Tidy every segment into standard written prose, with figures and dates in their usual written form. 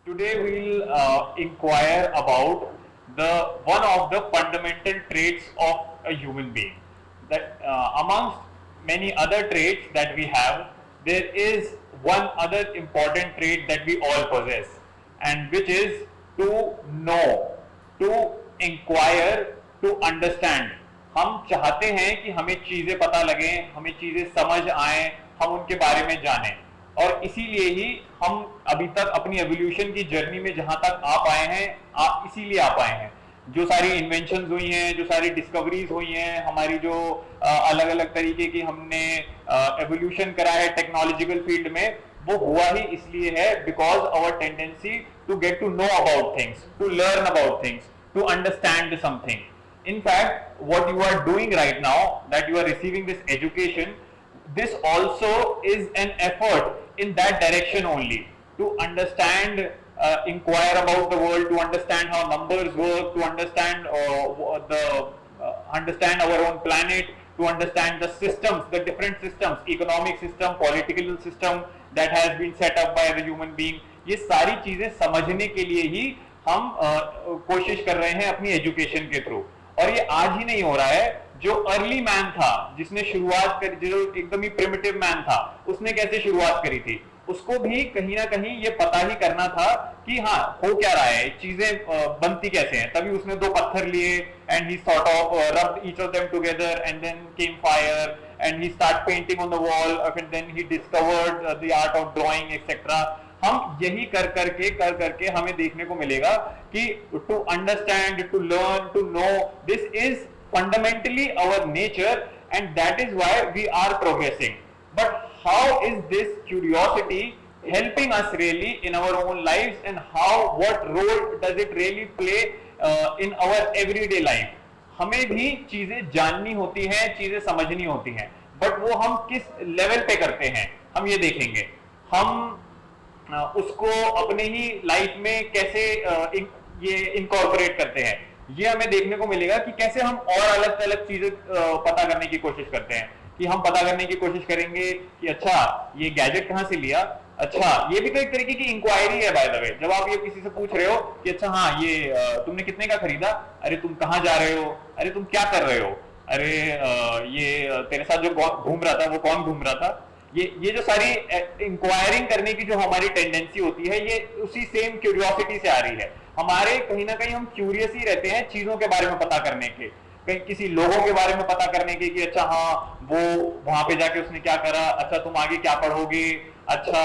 Today we'll inquire about the one of the fundamental traits of a human being. That amongst many other traits that we have, there is one other important trait that we all possess, and which is to know, to inquire, to understand. हम चाहते हैं कि हमें चीजें पता लगें, हमें चीजें समझ आए, हम उनके बारे में जानें, और इसीलिए ही हम अभी तक अपनी एवोल्यूशन की जर्नी में जहां तक आ पाए हैं, इसीलिए आ पाए हैं। जो सारी इन्वेंशंस हुई हैं, जो सारी डिस्कवरीज हुई हैं, हमारी जो अलग अलग तरीके की हमने एवोल्यूशन करा है टेक्नोलॉजिकल फील्ड में, वो हुआ ही इसलिए है because our tendency to get to know about things, to learn about things, to understand something. In fact, what you are doing right now, that you are receiving this education, this also is an effort in that direction only, to understand, inquire about the world, to understand how numbers work, to understand understand our own planet, to understand the systems, the different systems, economic system, political system that has been set up by the human being. ये सारी चीजें समझने के लिए ही हम कोशिश कर रहे हैं अपनी एजुकेशन के थ्रू. और ये आज ही नहीं हो रहा है. जो अर्ली मैन था, जिसने शुरुआत करी, जो एकदम ही प्रिमिटिव मैन था, उसने कैसे शुरुआत करी थी, उसको भी कहीं ना कहीं ये पता ही करना था कि हाँ हो क्या रहा है, चीजें बनती कैसे हैं. तभी उसने दो पत्थर लिए and he sort of rubbed each of them together and then came fire and he start painting on the wall and then he discovered the art of drawing etcetera. हम यही कर करके हमें देखने को मिलेगा कि to understand, to learn, to know, this is fundamentally our nature and that is why we are progressing. But how is this curiosity helping us really in our own lives, and what role does it really play in our everyday life? हमें भी चीजें जाननी होती हैं, चीजें समझनी होती हैं, बट वो हम किस लेवल पे करते हैं हम ये देखेंगे. हम उसको अपने ही लाइफ में कैसे ये इनकॉर्पोरेट करते हैं, ये हमें देखने को मिलेगा कि कैसे हम और अलग अलग चीजें पता करने की कोशिश करते हैं. कि हम पता करने की कोशिश करेंगे कि अच्छा ये गैजेट कहाँ से लिया, अच्छा ये भी तो एक तरीके की इंक्वायरी है बाय द वे. जब आप ये किसी से पूछ रहे हो कि अच्छा हाँ ये तुमने कितने का खरीदा, अरे तुम कहाँ जा रहे हो, अरे तुम क्या कर रहे हो, अरे ये तेरे साथ जो घूम रहा था वो कौन घूम रहा था. ये जो सारी इंक्वायरिंग करने की जो हमारी टेंडेंसी होती है, ये उसी सेम क्यूरियोसिटी से आ रही है. हमारे कहीं ना कहीं हम क्यूरियस ही रहते हैं चीजों के बारे में पता करने के, कहीं किसी लोगों के बारे में पता करने के कि अच्छा हाँ वो वहां पे जाके उसने क्या करा, अच्छा तुम आगे क्या पढ़ोगे, अच्छा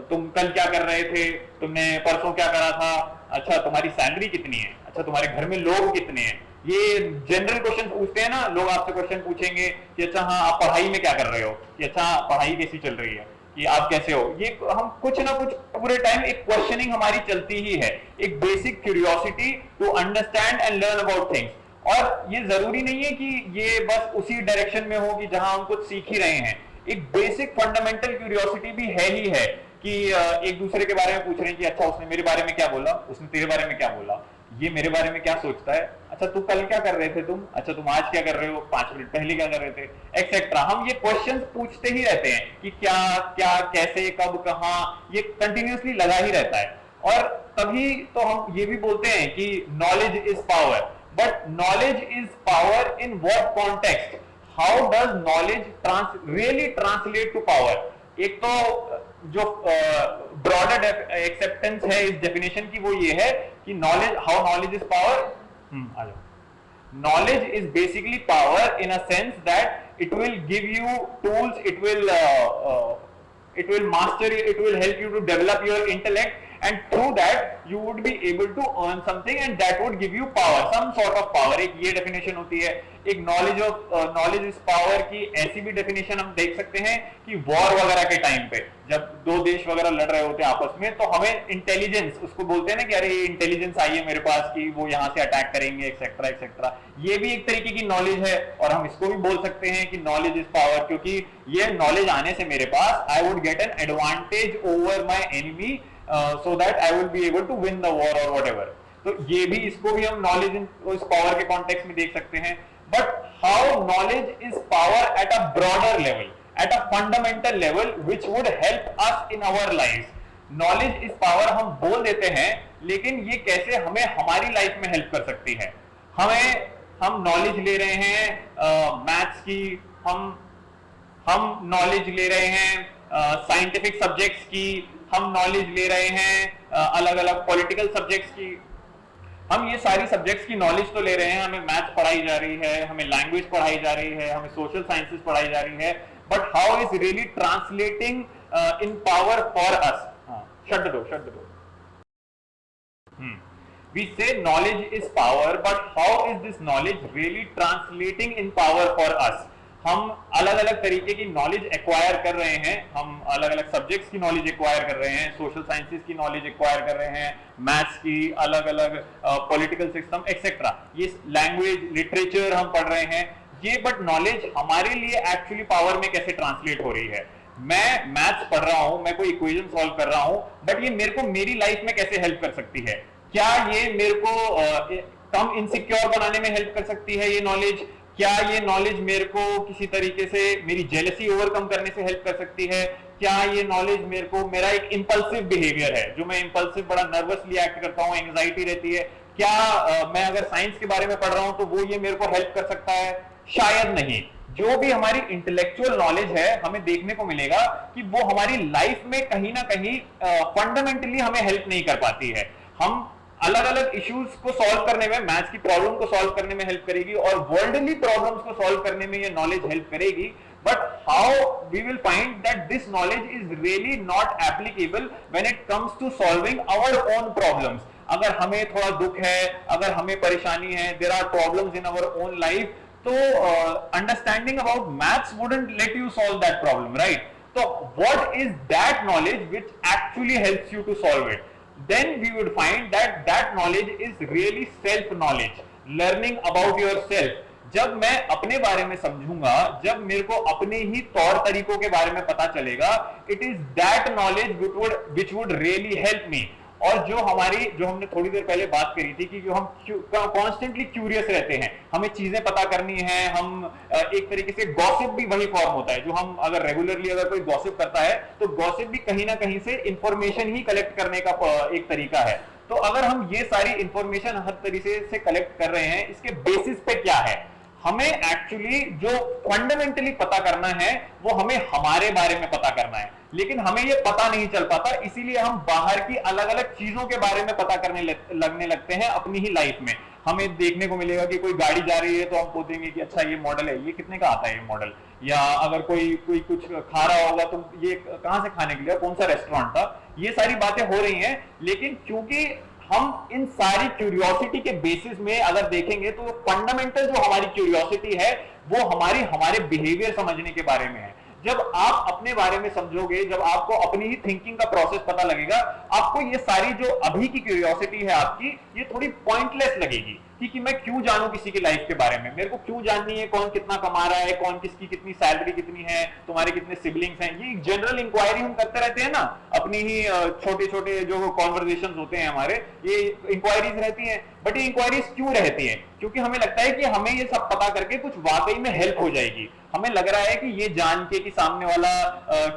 तुम कल क्या कर रहे थे, तुमने परसों क्या करा था, अच्छा तुम्हारी सैलरी कितनी है, अच्छा तुम्हारे घर में लोग कितने हैं. ये जनरल क्वेश्चन पूछते हैं ना लोग. आपसे क्वेश्चन पूछेंगे कि अच्छा हाँ आप पढ़ाई में क्या कर रहे हो, कि अच्छा पढ़ाई कैसी चल रही है, कि आप कैसे हो. ये हम कुछ ना कुछ पूरे टाइम एक क्वेश्चनिंग हमारी चलती ही है, एक basic curiosity to understand and learn about things. और ये जरूरी नहीं है कि ये बस उसी डायरेक्शन में हो कि जहां हम कुछ सीख ही रहे हैं. एक बेसिक फंडामेंटल क्यूरियोसिटी भी है ही है कि एक दूसरे के बारे में पूछ रहे हैं कि अच्छा उसने मेरे बारे में क्या बोला, उसने तेरे बारे में क्या बोला, ये मेरे बारे में क्या सोचता है, अच्छा तू कल क्या कर रहे थे तुम, अच्छा तुम आज क्या कर रहे हो, 5 मिनट पहले क्या कर रहे थे, एक्सेट्रा. हम ये क्वेश्चंस पूछते ही रहते हैं कि क्या क्या कैसे कब कहाँ, ये कंटिन्यूसली लगा ही रहता है. और तभी तो हम ये भी बोलते हैं कि knowledge is power. But knowledge is power in what context, how does knowledge really translate to power. एक तो जो ब्रॉडर एक्सेप्टेंस है इस डेफिनेशन की वो ये है कि knowledge, how knowledge is power. आ जाओ. knowledge is basically power in a sense that it will give you tools, it will master you, it will help you to develop your intellect, and through that you would be able to earn something and that would give you power, some sort of power. एक ये definition होती है. एक knowledge is power की ऐसी भी definition हम देख सकते हैं कि war वगैरह के टाइम पे जब दो देश वगैरह लड़ रहे होते हैं आपस में, तो हमें इंटेलिजेंस, उसको बोलते हैं ना कि अरे ये इंटेलिजेंस आई है मेरे पास कि वो यहाँ से अटैक करेंगे एक्सेट्रा एक्सेट्रा. ये भी एक तरीके की नॉलेज है. और हम इसको भी बोल सकते हैं कि नॉलेज इज पावर, क्योंकि ये नॉलेज आने से मेरे पास I would get an advantage over my enemy so that I will be able to win the war or whatever. तो ये भी, इसको भी हम नॉलेज इस पावर के कॉन्टेक्स्ट में देख सकते हैं. But how knowledge is power at a broader level, at a fundamental level which would help us in our lives. Knowledge is power हम बोल देते हैं, लेकिन ये कैसे हमें हमारी लाइफ में हेल्प कर सकती है? हम नॉलेज ले रहे हैं मैथ्स की, हम नॉलेज ले रहे हैं साइंटिफिक सब्जेक्ट्स की, हम नॉलेज ले रहे हैं अलग अलग पॉलिटिकल सब्जेक्ट्स की। हम ये सारी सब्जेक्ट्स की नॉलेज तो ले रहे हैं, हमें मैथ्स पढ़ाई जा रही है, हमें लैंग्वेज पढ़ाई जा रही है, हमें सोशल साइंसेस पढ़ाई जा रही है, but how is really translating in power for us? Shut दो we say knowledge is power, but how is this knowledge really translating in power for us? हम अलग अलग तरीके की नॉलेज एक्वायर कर रहे हैं, हम अलग अलग सब्जेक्ट्स की नॉलेज एक्वायर कर रहे हैं, सोशल साइंसेस की नॉलेज एक्वायर कर रहे हैं, मैथ्स की, अलग अलग पॉलिटिकल सिस्टम एक्सेट्रा, ये लैंग्वेज लिटरेचर हम पढ़ रहे हैं ये, बट नॉलेज हमारे लिए एक्चुअली पावर में कैसे ट्रांसलेट हो रही है? मैं मैथ्स पढ़ रहा हूं, मैं कोई इक्वेशन सॉल्व कर रहा हूं, बट ये मेरे को मेरी लाइफ में कैसे हेल्प कर सकती है? क्या ये मेरे को कम इनसिक्योर बनाने में हेल्प कर सकती है ये नॉलेज? क्या ये नॉलेज मेरे को किसी तरीके से मेरी जेलसी ओवरकम करने से हेल्प कर सकती है? क्या ये नॉलेज मेरे को, मेरा एक इंपल्सिव बिहेवियर है, जो मैं इंपल्सिव बड़ा नर्वसली एक्ट करता हूँ, एंग्जाइटी रहती है, क्या मैं अगर साइंस के बारे में पढ़ रहा हूं तो वो ये मेरे को हेल्प कर सकता है? शायद नहीं। जो भी हमारी इंटेलेक्चुअल नॉलेज है, हमें देखने को मिलेगा कि वो हमारी लाइफ में कहीं ना कहीं फंडामेंटली हमें हेल्प नहीं कर पाती है। हम अलग अलग इश्यूज को सॉल्व करने में, मैथ्स की प्रॉब्लम को सॉल्व करने में हेल्प करेगी और वर्ल्डली प्रॉब्लम्स को सॉल्व करने में ये नॉलेज हेल्प करेगी, but how we will find that this knowledge is really not applicable when it comes to solving our own problems. अगर हमें थोड़ा दुख है, अगर हमें परेशानी है, there are problems in our own life, तो understanding about maths wouldn't let you solve that problem, right? तो what is that knowledge which actually helps you to solve it? Then we would find that knowledge is really self knowledge, learning about yourself. जब मैं अपने बारे में समझूंगा, जब मेरे को अपने ही तौर तरीकों के बारे में पता चलेगा, it is that knowledge which would really help me. और जो हमने थोड़ी देर पहले बात करी थी कि जो हम कॉन्स्टेंटली क्यूरियस रहते हैं, हमें चीजें पता करनी है, हम एक तरीके से गॉसिप भी वही फॉर्म होता है, जो हम अगर रेगुलरली अगर कोई गॉसिप करता है तो गॉसिप भी कहीं ना कहीं से इंफॉर्मेशन ही कलेक्ट करने का एक तरीका है। तो अगर हम ये सारी इंफॉर्मेशन हर तरीके से कलेक्ट कर रहे हैं, इसके बेसिस पे क्या है? हमें एक्चुअली जो फंडामेंटली पता करना है वो हमें हमारे बारे में पता करना है, लेकिन हमें ये पता नहीं चल पाता, इसीलिए हम बाहर की अलग अलग चीजों के बारे में पता करने लगने लगते हैं अपनी ही लाइफ में। हमें देखने को मिलेगा कि कोई गाड़ी जा रही है तो हम पूछेंगे कि अच्छा ये मॉडल है, ये कितने का आता है ये मॉडल, या अगर कोई कुछ खा रहा होगा तो ये कहां से खाने के लिए, कौन सा रेस्टोरेंट था, ये सारी बातें हो रही हैं। लेकिन क्योंकि हम इन सारी क्यूरियोसिटी के बेसिस में अगर देखेंगे तो फंडामेंटल जो हमारी क्यूरियोसिटी है वो हमारे बिहेवियर समझने के बारे में है। जब आप अपने बारे में समझोगे, जब आपको अपनी ही थिंकिंग का प्रोसेस पता लगेगा, आपको ये सारी जो अभी की क्यूरियोसिटी है आपकी, ये थोड़ी पॉइंटलेस लगेगी कि मैं क्यों जानूं किसी की लाइफ के बारे में, मेरे को क्यों जाननी है कौन कितना कमा रहा है, कौन किसकी कितनी सैलरी कितनी है, तुम्हारे कितने सिबलिंग्स हैं। ये जनरल इंक्वायरी हम करते रहते हैं ना, अपनी ही छोटे छोटे जो कॉन्वर्सेशंस होते हैं हमारे, ये इंक्वायरीज रहती हैं। बट ये इंक्वायरीज क्यों रहती हैं? क्योंकि हमें लगता है कि हमें ये सब पता करके कुछ वाकई में हेल्प हो जाएगी। हमें लग रहा है कि ये जान के कि सामने वाला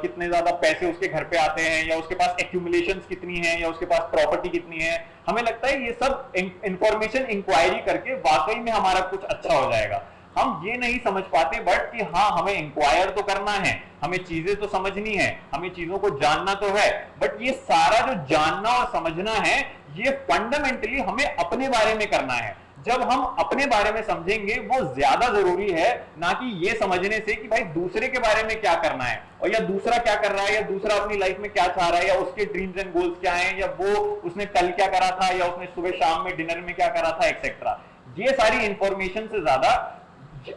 कितने ज्यादा पैसे उसके घर पे आते हैं, या उसके पास एक्यूमुलेशंस कितनी है, या उसके पास प्रॉपर्टी कितनी है, हमें लगता है ये सब इंफॉर्मेशन इंक्वायरी करके वाकई में हमारा कुछ अच्छा हो जाएगा। हम ये नहीं समझ पाते बट कि हाँ, हमें इंक्वायर तो करना है, हमें चीजें तो समझनी है, हमें चीजों को जानना तो है, बट ये सारा जो जानना और समझना है ये फंडामेंटली हमें अपने बारे में करना है। जब हम अपने बारे में समझेंगे वो ज्यादा जरूरी है, ना कि ये समझने से कि भाई दूसरे के बारे में क्या करना है, और या दूसरा क्या कर रहा है, या दूसरा अपनी लाइफ में क्या चाह रहा है, या उसके ड्रीम्स एंड गोल्स क्या हैं, या वो उसने कल क्या करा था, या उसने सुबह शाम में डिनर में क्या करा था, एक्सेट्रा। ये सारी इंफॉर्मेशन से ज्यादा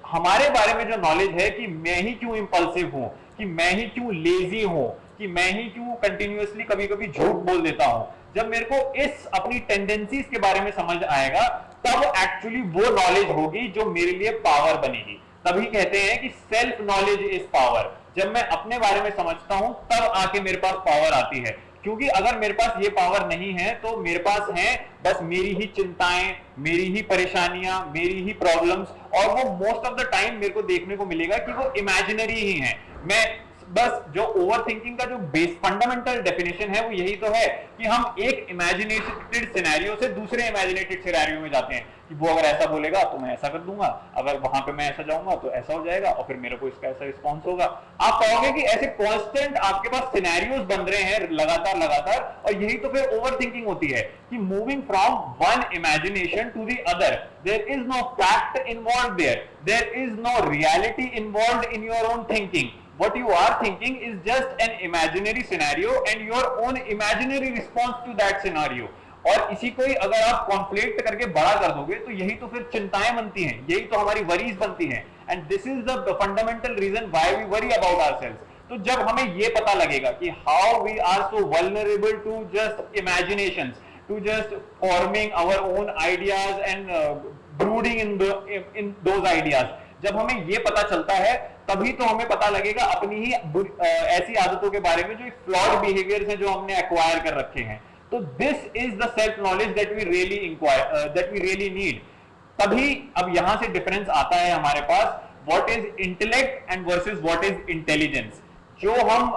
हमारे बारे में जो नॉलेज है कि मैं ही क्यों इंपल्सिव हूं, कि मैं ही क्यों लेजी हूं, कि मैं ही क्यों कंटिन्यूअसली कभी कभी झूठ बोल देता हूं, जब मेरे को इस अपनी टेंडेंसीज के बारे में समझ आएगा, तब एक्चुअली वो नॉलेज होगी जो मेरे लिए पावर बनेगी। तभी कहते हैं कि सेल्फ नॉलेज इज पावर। जब मैं अपने बारे में समझता हूं तब आके मेरे पास पावर आती है, क्योंकि अगर मेरे पास ये पावर नहीं है तो मेरे पास है बस मेरी ही चिंताएं, मेरी ही परेशानियां, मेरी ही प्रॉब्लम्स, और वो मोस्ट ऑफ द टाइम मेरे को देखने को मिलेगा कि वो इमेजिनरी ही हैं। बस जो ओवर थिंकिंग का जो बेस फंडामेंटल डेफिनेशन है वो यही तो है कि हम एक इमेजिनेटेड सिनेरियो से दूसरे इमेजिनेटेड सिनेरियो में जाते हैं कि वो अगर ऐसा बोलेगा तो मैं ऐसा कर दूंगा, अगर वहां पे मैं ऐसा जाऊंगा तो ऐसा हो जाएगा और फिर मेरे को इसका ऐसा रिस्पॉन्स होगा। आप कहोगे कि ऐसे कांस्टेंट आपके पास सिनेरियोज बन रहे हैं लगातार लगातार, और यही तो फिर ओवर थिंकिंग होती है कि moving from one imagination to the other, there is no fact involve there is no reality involve in your own thinking. What you are thinking is just an imaginary scenario and your own imaginary response to that scenario। और इसी को ही अगर आप conflict करके बड़ा कर दोगे तो यही तो फिर चिंताएं बनती हैं, यही तो हमारी वरीज बनती हैं। And this is the fundamental reason why we worry about ourselves. तो जब हमें ये पता लगेगा कि how we are so vulnerable to just imaginations, to just forming our own ideas and brooding in those ideas, जब हमें ये पता चलता है तभी तो हमें पता लगेगा अपनी ही ऐसी आदतों के बारे में जो फ्लॉड बिहेवियर्स हैं जो हमने एक्वायर कर रखे हैं। तो this is the self knowledge that we really need. तभी अब यहां से डिफरेंस आता है हमारे पास, what is intellect and versus what is intelligence. जो हम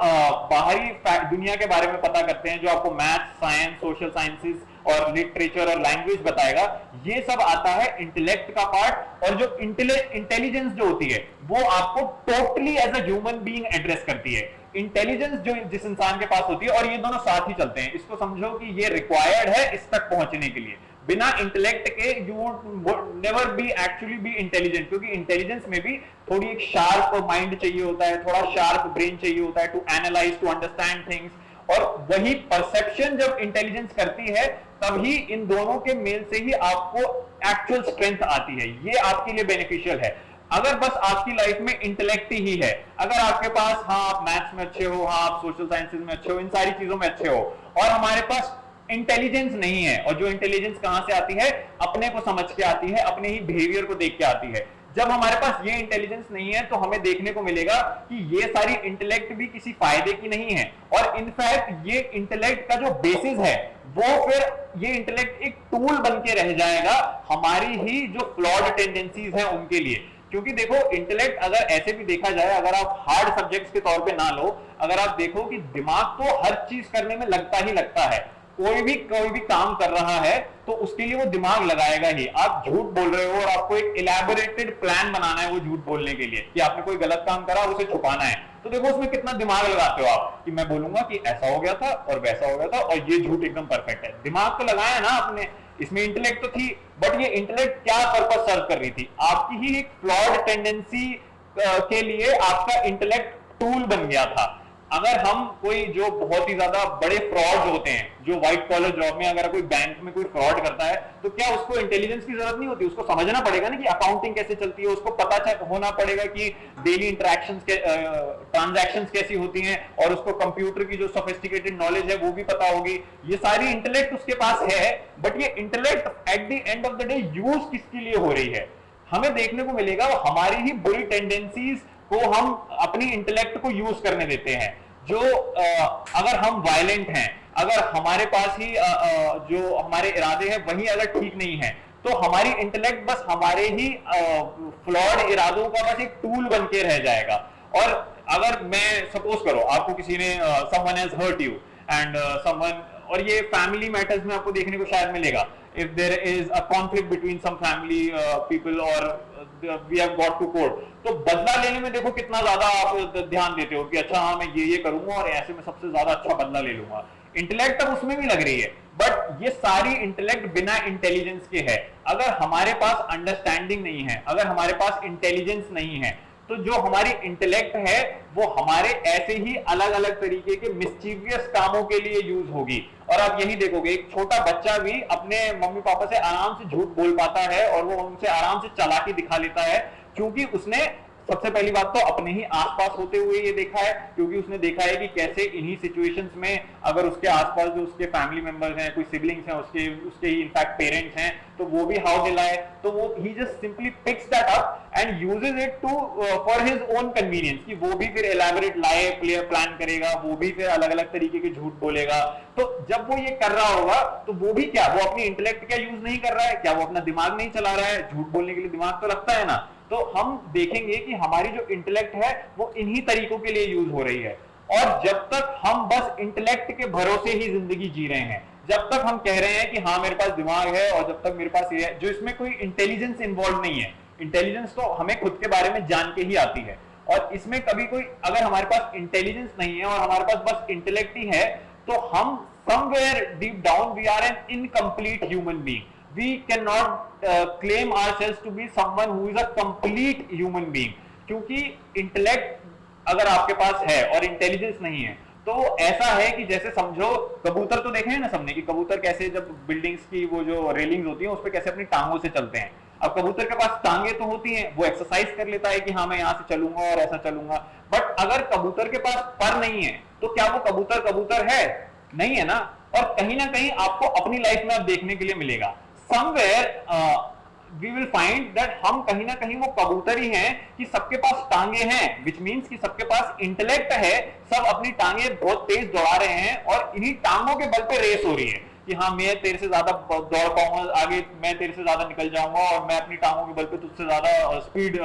बाहरी दुनिया के बारे में पता करते हैं, जो आपको मैथ, साइंस, सोशल साइंसेस और लिटरेचर और लैंग्वेज बताएगा, ये सब आता है इंटेलेक्ट का पार्ट। और जो इंटेलिजेंस जो होती है वो आपको totally as a human being address करती है। इंटेलिजेंस जो जिस इंसान के पास होती है, और ये दोनों साथ ही चलते हैं, इसको समझो कि ये रिक्वायर्ड है इस तक पहुंचने के लिए। बिना इंटेलेक्ट के you would never be actually be intelligent, क्योंकि इंटेलिजेंस में भी थोड़ी एक शार्प माइंड चाहिए होता है, थोड़ा शार्प ब्रेन चाहिए होता है to analyse, to understand things. और वही परसेप्शन जब इंटेलिजेंस करती है तभी इन दोनों के मेल से ही आपको एक्चुअल स्ट्रेंथ आती है। ये आपके लिए बेनिफिशियल है। अगर बस आपकी लाइफ में इंटेलेक्ट ही है, अगर आपके पास हाँ आप मैथ्स में अच्छे हो, हाँ आप सोशल साइंसेज में अच्छे हो, इन सारी चीजों में अच्छे हो, और हमारे पास इंटेलिजेंस नहीं है, और जो इंटेलिजेंस कहां से आती है, अपने को समझ के आती है, अपने ही बिहेवियर को देख के आती है। जब हमारे पास ये इंटेलिजेंस नहीं है तो हमें देखने को मिलेगा कि ये सारी इंटेलेक्ट भी किसी फायदे की नहीं है, और इनफैक्ट ये इंटेलेक्ट का जो बेसिस है वो फिर ये इंटेलेक्ट एक टूल बन के रह जाएगा हमारी ही जो फ्लॉड टेंडेंसीज हैं उनके लिए। क्योंकि देखो इंटेलेक्ट अगर ऐसे भी देखा जाए, अगर आप हार्ड सब्जेक्ट्स के तौर पे ना लो, अगर आप देखो कि दिमाग तो हर चीज करने में लगता ही लगता है, कोई भी काम कर रहा है तो उसके लिए वो दिमाग लगाएगा ही। आप झूठ बोल रहे हो और आपको एक इलैबोरेटेड प्लान बनाना है वो झूठ बोलने के लिए कि आपने कोई गलत काम करा और उसे छुपाना है, तो देखो उसमें कितना दिमाग लगाते हो आप कि मैं बोलूंगा कि ऐसा हो गया था और वैसा हो गया था और ये झूठ एकदम परफेक्ट है। दिमाग तो लगाया ना आपने, इसमें इंटेलेक्ट तो थी, बट ये इंटेलेक्ट क्या पर्पस सर्व कर रही थी? आपकी ही एक फ्लॉड टेंडेंसी के लिए आपका इंटेलेक्ट टूल बन गया था। अगर हम कोई जो बहुत ही ज्यादा बड़े फ्रॉड होते हैं, जो व्हाइट कॉलर जॉब में अगर कोई बैंक में कोई फ्रॉड करता है तो क्या उसको इंटेलिजेंस की जरूरत नहीं होती? उसको समझना पड़ेगा ना कि अकाउंटिंग कैसे चलती है, उसको पता होना पड़ेगा कि डेली इंटरेक्शंस के ट्रांजैक्शंस कैसी होती हैं, और उसको कंप्यूटर की जो सोफिस्टिकेटेड नॉलेज है वो भी पता होगी। ये सारी इंटेलेक्ट उसके पास है, बट ये intellect at the end of the day use किसके लिए हो रही है? हमें देखने को मिलेगा हमारी ही बुरी टेंडेंसीज को हम अपनी इंटेलेक्ट को यूज करने देते हैं। जो अगर हम वायलेंट हैं, अगर हमारे पास ही जो हमारे इरादे हैं वही अगर ठीक नहीं है, तो हमारी इंटेलेक्ट बस हमारे ही फ्लॉड इरादों का बस एक टूल बन के रह जाएगा। और अगर मैं सपोज करो आपको किसी ने someone has hurt you and someone, और ये फैमिली मैटर्स में आपको देखने को शायद मिलेगा, if there is a conflict between some family people or we have got to court, तो बदला लेने में देखो कितना ज्यादा आप ध्यान देते हो कि अच्छा हाँ मैं ये करूंगा और ऐसे में सबसे ज्यादा अच्छा बदला ले लूंगा। इंटेलेक्ट अब उसमें भी लग रही है, बट ये सारी इंटेलेक्ट बिना इंटेलिजेंस के है। अगर हमारे पास अंडरस्टैंडिंग नहीं है, अगर हमारे पास इंटेलिजेंस नहीं है, तो जो हमारी इंटेलेक्ट है वो हमारे ऐसे ही अलग अलग तरीके के मिस्चीवियस कामों के लिए यूज होगी। और आप यही देखोगे एक छोटा बच्चा भी अपने मम्मी पापा से आराम से झूठ बोल पाता है और वो उनसे आराम से चालाकी दिखा लेता है, क्योंकि उसने सबसे पहली बात तो अपने ही आसपास होते हुए ये देखा है, क्योंकि उसने देखा है कि कैसे इन्हीं सिचुएशंस में अगर उसके आसपास जो उसके फैमिली मेंबर्स हैं, कोई सिबलिंग्स हैं, उसके ही इनफैक्ट पेरेंट्स हैं, तो वो भी हाउ दे लाए, तो वो ही just simply picks that up and uses it to for his own convenience, कि वो भी फिर एलैबोरेट लाए प्लान करेगा, वो भी फिर अलग अलग तरीके के झूठ बोलेगा। तो जब वो ये कर रहा होगा तो वो भी क्या, वो अपनी इंटेलेक्ट क्या यूज नहीं कर रहा है? क्या वो अपना दिमाग नहीं चला रहा है? झूठ बोलने के लिए दिमाग तो लगता है ना। तो हम देखेंगे कि हमारी जो इंटेलेक्ट है वो इन्हीं तरीकों के लिए यूज हो रही है। और जब तक हम बस इंटेलेक्ट के भरोसे ही जिंदगी जी रहे हैं, जब तक हम कह रहे हैं कि हाँ मेरे पास दिमाग है और जब तक मेरे पास ये है, जो इसमें कोई इंटेलिजेंस इन्वॉल्व नहीं है, इंटेलिजेंस तो हमें खुद के बारे में जान के ही आती है, और इसमें कभी कोई अगर हमारे पास इंटेलिजेंस नहीं है और हमारे पास बस इंटेलेक्ट ही है, तो हम somewhere deep down we are an incomplete human being. We cannot claim ourselves to be someone who is a complete human being, क्योंकि इंटेलेक्ट अगर आपके पास है और इंटेलिजेंस नहीं है तो ऐसा है कि जैसे समझो, कबूतर तो देखे हैं ना सबने कि कबूतर कैसे जब बिल्डिंग्स की वो जो रेलिंग्स होती हैं उस पर कैसे अपनी टांगों से चलते हैं। अब कबूतर के पास टांगे तो होती हैं, वो एक्सरसाइज कर लेता है कि हाँ मैं यहाँ से चलूंगा और ऐसा चलूंगा, बट अगर कबूतर के पास पर नहीं है तो क्या वो कबूतर कबूतर है? नहीं है ना। और कहीं ना कहीं आपको अपनी लाइफ में अब देखने के लिए मिलेगा, somewhere we will find that हम कहीं ना कहीं वो कबूतर ही हैं कि सबके पास टांगे हैं, विच मीन्स कि सबके पास इंटेलेक्ट है, सब अपनी टांगे बहुत तेज दौड़ा रहे हैं और इन्हीं टांगों के बल पे रेस हो रही है कि हाँ मैं तेरे से ज्यादा दौड़ पाऊंगा आगे, मैं तेरे से ज्यादा निकल जाऊंगा और मैं अपनी टांगों के बल पे तुझसे ज्यादा स्पीड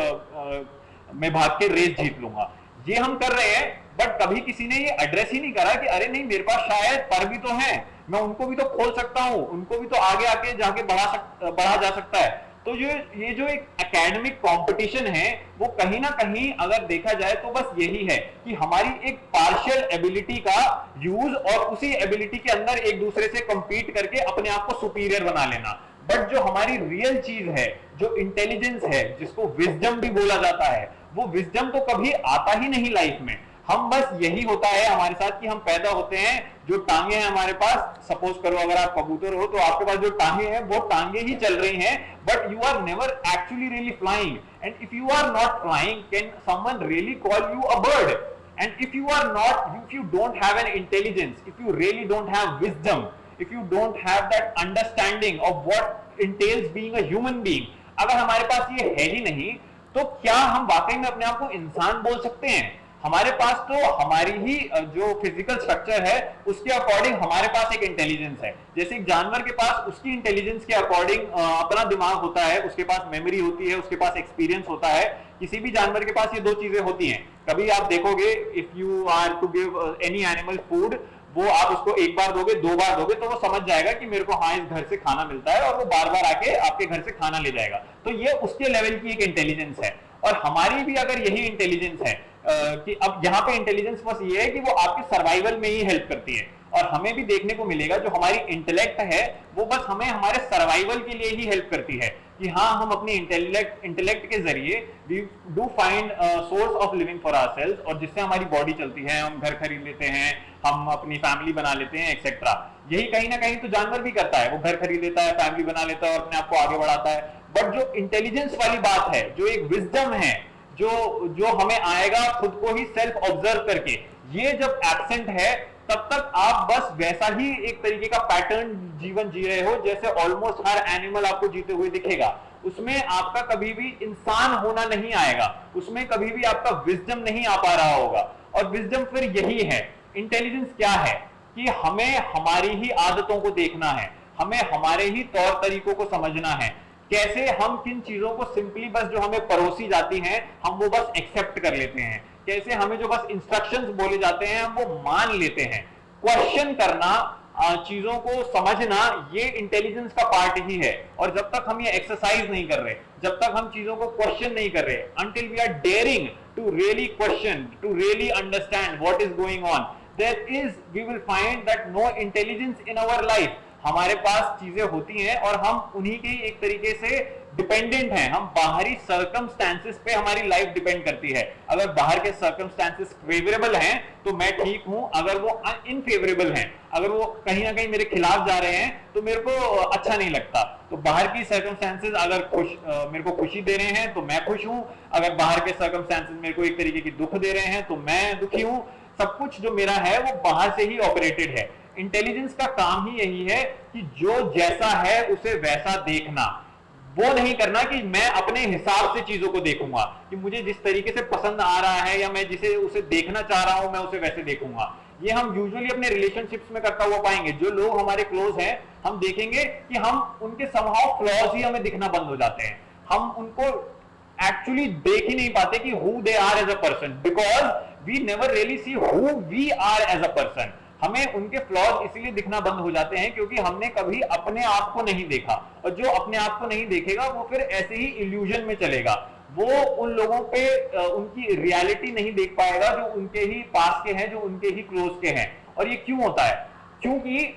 में भाग के रेस जीत लूंगा। ये हम कर रहे हैं, बट कभी किसी ने ये एड्रेस ही नहीं करा कि अरे नहीं मेरे पास शायद पर भी तो हैं, मैं उनको भी तो खोल सकता हूं, उनको भी तो आगे आके जाके बढ़ा जा सकता है। तो ये जो एक एकेडमिक कंपटीशन है वो कहीं ना कहीं अगर देखा जाए तो बस यही है कि हमारी एक पार्शियल एबिलिटी का यूज और उसी एबिलिटी के अंदर एक दूसरे से कंपीट करके अपने आप को सुपीरियर बना लेना। बट जो हमारी रियल चीज है, जो इंटेलिजेंस है, जिसको विजडम भी बोला जाता है, वो विजडम तो कभी आता ही नहीं लाइफ में। हम बस यही होता है हमारे साथ कि हम पैदा होते हैं, जो टांगे हैं हमारे पास, सपोज करो अगर आप कबूतर हो तो आपके पास जो टांगे हैं वो टांगे ही चल रही हैं, but you are never actually really flying. And if you are not flying, can someone really call you a bird? And if you are not, if you don't have an intelligence, if you really don't have wisdom, if you don't have that understanding of what entails being a human being, अगर हमारे पास ये है ही नहीं तो क्या हम वाकई में अपने आप को इंसान बोल सकते हैं? हमारे पास तो हमारी ही जो फिजिकल स्ट्रक्चर है उसके अकॉर्डिंग हमारे पास एक इंटेलिजेंस है। जैसे एक जानवर के पास उसकी इंटेलिजेंस के अकॉर्डिंग अपना दिमाग होता है, उसके पास मेमोरी होती है, उसके पास एक्सपीरियंस होता है। किसी भी जानवर के पास ये दो चीजें होती हैं। कभी आप देखोगे, if you are to give any animal food, वो आप उसको एक बार दोगे, दो बार दोगे तो वो समझ जाएगा कि मेरे को हाँ इस घर से खाना मिलता है, और वो बार बार आके आपके घर से खाना ले जाएगा। तो ये उसके लेवल की एक इंटेलिजेंस है। और हमारी भी अगर यही इंटेलिजेंस है कि अब यहाँ पे इंटेलिजेंस बस ये है कि वो आपके सर्वाइवल में ही हेल्प करती है। और हमें भी देखने को मिलेगा जो हमारी इंटेलेक्ट है वो बस हमें हमारे सर्वाइवल के लिए ही हेल्प करती है कि हाँ हम अपनी इंटेलेक्ट के जरिए we do find source of living for ourselves, और जिससे हमारी बॉडी चलती है, हम घर खरीद लेते हैं, हम अपनी फैमिली बना लेते हैं, एक्सेट्रा। यही कहीं ना कहीं तो जानवर भी करता है, वो घर खरीद लेता है, फैमिली बना लेता है और अपने आप को आगे बढ़ाता है। बट जो इंटेलिजेंस वाली बात है, जो एक विजडम है, जो हमें आएगा खुद को ही सेल्फ ऑब्जर्व करके, ये जब एब्सेंट है तब तक आप बस वैसा ही एक तरीके का पैटर्न जीवन जी रहे हो जैसे ऑलमोस्ट हर एनिमल आपको जीते हुए दिखेगा। उसमें आपका कभी भी इंसान होना नहीं आएगा, उसमें कभी भी आपका विजडम नहीं आ पा रहा होगा। और विजडम फिर यही है। इंटेलिजेंस क्या है कि हमें हमारी ही आदतों को देखना है, हमें हमारे ही तौर तरीकों को समझना है, कैसे हम किन चीजों को सिंपली बस जो हमें परोसी जाती हैं हम वो बस एक्सेप्ट कर लेते हैं, कैसे हमें जो बस इंस्ट्रक्शंस बोले जाते हैं हम वो मान लेते हैं। क्वेश्चन करना, चीजों को समझना, ये इंटेलिजेंस का पार्ट ही है। और जब तक हम ये एक्सरसाइज नहीं कर रहे, जब तक हम चीजों को क्वेश्चन नहीं कर रहे, until we are daring to really question, to really understand what is going on, we will find that no intelligence in our life। हमारे पास चीजें होती हैं और हम उन्हीं के एक तरीके से डिपेंडेंट हैं। हम बाहरी सर्कमस्टेंसेस पे हमारी लाइफ डिपेंड करती है। अगर बाहर के सर्कमस्टेंसेस फेवरेबल हैं तो मैं ठीक हूं, अगर वो इनफेवरेबल हैं, अगर वो कहीं ना कहीं मेरे खिलाफ जा रहे हैं तो मेरे को अच्छा नहीं लगता। तो बाहर की सर्कमस्टेंसेस अगर मेरे को खुशी दे रहे हैं तो मैं खुश हूं, अगर बाहर के सर्कमस्टेंसेस मेरे को एक तरीके की दुख दे रहे हैं तो मैं दुखी हूं। सब कुछ जो मेरा है वो बाहर से ही ऑपरेटेड है। इंटेलिजेंस का काम ही यही है कि जो जैसा है उसे वैसा देखना, वो नहीं करना कि मैं अपने हिसाब से चीजों को देखूंगा कि मुझे जिस तरीके से पसंद आ रहा है या मैं जिसे उसे देखना चाह रहा हूं मैं उसे वैसे देखूंगा। ये हम यूजुअली अपने रिलेशनशिप्स में करता हुआ पाएंगे। जो लोग हमारे क्लोज हैं हम देखेंगे कि हम उनके समहाउ फ्लॉज ही हमें दिखना बंद हो जाते हैं, हम उनको एक्चुअली देख ही नहीं पाते कि who they are as a person, because we never really see who we are as a person. हमें उनके फ्लॉज इसलिए दिखना बंद हो जाते हैं क्योंकि हमने कभी अपने आप को नहीं देखा, और जो अपने आप को नहीं देखेगा वो फिर ऐसे ही इल्यूजन में चलेगा, वो उन लोगों पे उनकी रियलिटी नहीं देख पाएगा जो उनके ही पास के हैं, जो उनके ही क्लोज के हैं। और ये क्यों होता है? क्योंकि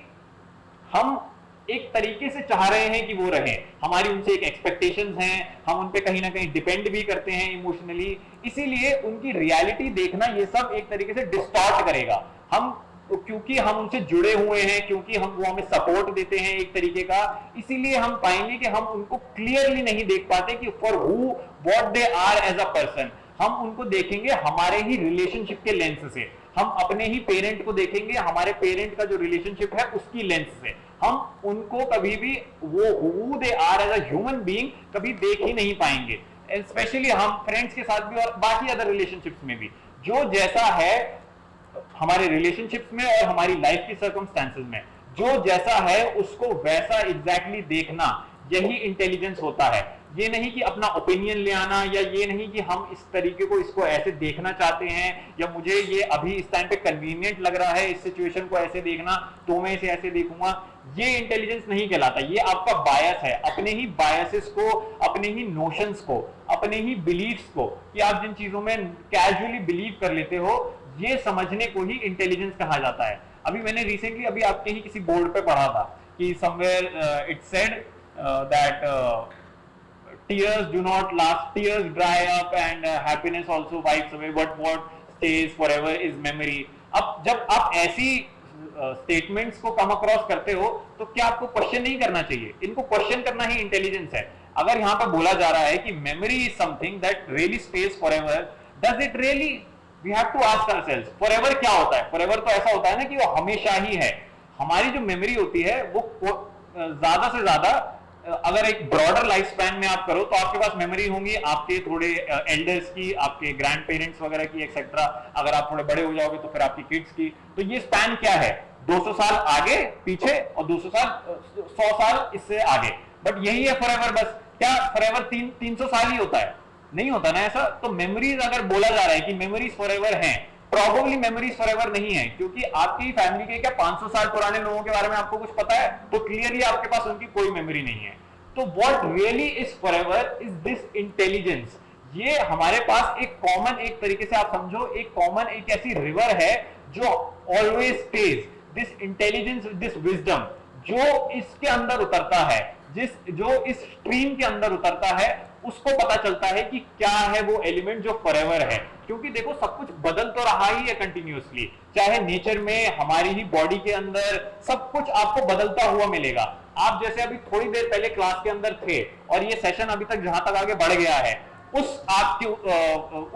हम एक तरीके से चाह रहे हैं कि वो रहें, हमारी उनसे एक एक्सपेक्टेशंस हैं, हम उन पे कहीं ना कहीं डिपेंड भी करते हैं इमोशनली, इसीलिए उनकी रियलिटी देखना ये सब एक तरीके से डिस्टॉर्ट करेगा। हम क्योंकि हम उनसे जुड़े हुए हैं, क्योंकि हम वो हमें सपोर्ट देते हैं एक तरीके का, इसीलिए हम पाएंगे कि हम उनको क्लियरली नहीं देख पाते कि for who what they are as a person. हम उनको देखेंगे हमारे ही रिलेशनशिप के लेंस से, हम अपने ही पेरेंट को देखेंगे हमारे पेरेंट का जो रिलेशनशिप है उसकी लेंस से। हम उनको कभी भी वो who they are as a human being कभी देख ही नहीं पाएंगे। स्पेशली हम फ्रेंड्स के साथ भी और बाकी अदर रिलेशनशिप्स में भी, जो जैसा है हमारे रिलेशनशिप्स में और हमारी लाइफ की सर्कमस्टेंसेस में, जो जैसा है उसको वैसा एग्जैक्टली देखना, यही इंटेलिजेंस होता है। ये नहीं कि अपना ओपिनियन ले आना, या ये नहीं कि हम इस तरीके को इसको ऐसे देखना चाहते हैं, या मुझे ये अभी इस टाइम पे कन्वीनियंट लग रहा है इस सिचुएशन को ऐसे देखना तो मैं इसे ऐसे देखूंगा। ये इंटेलिजेंस नहीं कहलाता, ये आपका बायस है, अपने ही बायसेस को, अपने ही नोशंस को, अपने ही बिलीफ्स को, कि आप जिन चीजों में कैजुअली बिलीव कर लेते हो, ये समझने को ही इंटेलिजेंस कहा जाता है। अभी मैंने रिसेंटली अभी आपके ही किसी बोर्ड पे पढ़ा था कि somewhere it said that tears do not last, tears dry up and happiness also wipes away, but what stays forever is memory। अब जब आप ऐसी स्टेटमेंट्स को कम अक्रॉस करते हो तो क्या आपको क्वेश्चन नहीं करना चाहिए? इनको क्वेश्चन करना ही इंटेलिजेंस है। अगर यहाँ पर बोला जा रहा है कि memory is something that really stays forever, does it really? We have to ask ourselves, forever क्या होता है? फॉरएवर तो ऐसा होता है ना कि वो हमेशा ही है। हमारी जो मेमोरी होती है वो ज्यादा से ज्यादा, अगर एक ब्रॉडर लाइफ स्पैन में आप करो तो आपके पास मेमोरी होंगी आपके थोड़े एल्डर्स की, आपके ग्रैंड पेरेंट्स वगैरह की, एक्सेट्रा। अगर आप थोड़े बड़े हो जाओगे तो फिर आपकी किड्स की। तो ये स्पैन क्या है? 200 साल आगे पीछे और 200 साल 100 साल इससे आगे, बट यही है फॉरएवर। बस क्या फॉरएवर 300 साल ही होता है? नहीं होता ना ऐसा। तो मेमोरीज अगर बोला जा रहा है कि मेमोरीज फॉरएवर हैं, प्रॉबेबली मेमोरीज फॉरएवर नहीं है, क्योंकि आपकी फैमिली के क्या 500 साल पुराने लोगों के बारे में आपको कुछ पता है? तो क्लियरली आपके पास उनकी कोई मेमोरी नहीं है। तो what really is forever is this intelligence. ये हमारे पास एक कॉमन, एक तरीके से आप समझो एक कॉमन, एक ऐसी रिवर है जो always stage. This intelligence, this wisdom जो इसके अंदर उतरता है, जो इस स्ट्रीम के अंदर उतरता है, उसको पता चलता है कि क्या है वो एलिमेंट जो फॉरएवर है। क्योंकि देखो सब कुछ बदल तो रहा ही है कंटिन्यूअसली, चाहे नेचर में, हमारी ही बॉडी के अंदर, सब कुछ आपको बदलता हुआ मिलेगा। आप जैसे अभी थोड़ी देर पहले क्लास के अंदर थे और ये सेशन अभी तक जहां तक आगे बढ़ गया है, उस आपके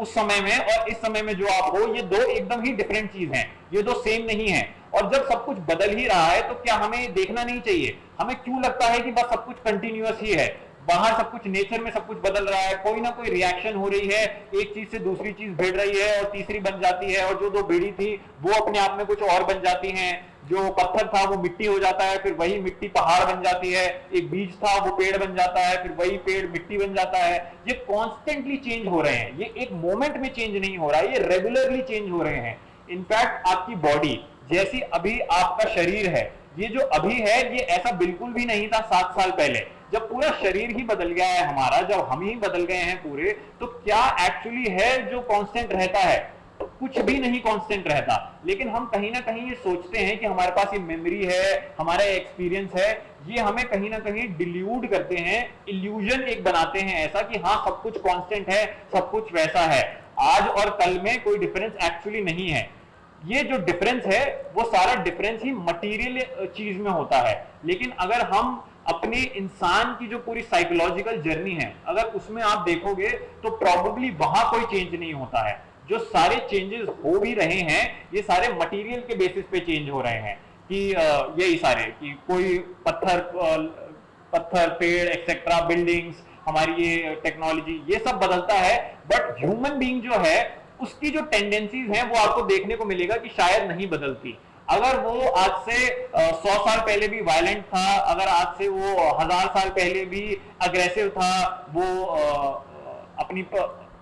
उस समय में और इस समय में जो आप हो, ये दो एकदम ही डिफरेंट चीज हैं, ये दो सेम नहीं है। और जब सब कुछ बदल ही रहा है तो क्या हमें देखना नहीं चाहिए? हमें क्यों लगता है कि बस सब कुछ कंटिन्यूअस ही है? बाहर सब कुछ, नेचर में सब कुछ बदल रहा है, कोई ना कोई रिएक्शन हो रही है, एक चीज से दूसरी चीज भिड़ रही है और तीसरी बन जाती है, और जो दो भिड़ी थी वो अपने आप में कुछ और बन जाती हैं। जो पत्थर था वो मिट्टी हो जाता है, फिर वही मिट्टी पहाड़ बन जाती है। एक बीज था वो पेड़ बन जाता है, फिर वही पेड़ मिट्टी बन जाता है। ये कॉन्स्टेंटली चेंज हो रहे हैं, ये एक मोमेंट में चेंज नहीं हो रहा है, ये रेगुलरली चेंज हो रहे हैं। इनफैक्ट आपकी बॉडी, जैसी अभी आपका शरीर है, ये जो अभी है ये ऐसा बिल्कुल भी नहीं था 7 साल पहले। जब पूरा शरीर ही बदल गया है हमारा, जब हम ही बदल गए हैं पूरे, तो क्या एक्चुअली है जो कांस्टेंट रहता है? तो कुछ भी नहीं कांस्टेंट रहता। लेकिन हम कहीं ना कहीं ये सोचते हैं कि हमारे पास ये मेमोरी है, हमारा एक्सपीरियंस है, ये हमें कहीं ना कहीं डिल्यूड करते हैं, इल्यूजन एक बनाते हैं ऐसा कि हाँ सब कुछ कांस्टेंट है, सब कुछ वैसा है। आज और कल में कोई डिफरेंस एक्चुअली नहीं है। ये जो डिफरेंस है वो सारा डिफरेंस ही मटेरियल चीज में होता है। लेकिन अगर हम अपने इंसान की जो पूरी साइकोलॉजिकल जर्नी है, अगर उसमें आप देखोगे तो प्रॉबेबली वहां कोई चेंज नहीं होता है। जो सारे चेंजेस हो भी रहे हैं ये सारे मटेरियल के बेसिस पे चेंज हो रहे हैं, कि यही सारे, कि कोई पत्थर पेड़ एक्सेट्रा, बिल्डिंग्स, हमारी ये टेक्नोलॉजी, ये सब बदलता है। बट ह्यूमन बीइंग जो है उसकी जो टेंडेंसीज हैं वो आपको देखने को मिलेगा कि शायद नहीं बदलती। अगर वो आज से 100 साल पहले भी वायलेंट था, अगर आज से वो 1000 साल पहले भी अग्रेसिव था, वो अपनी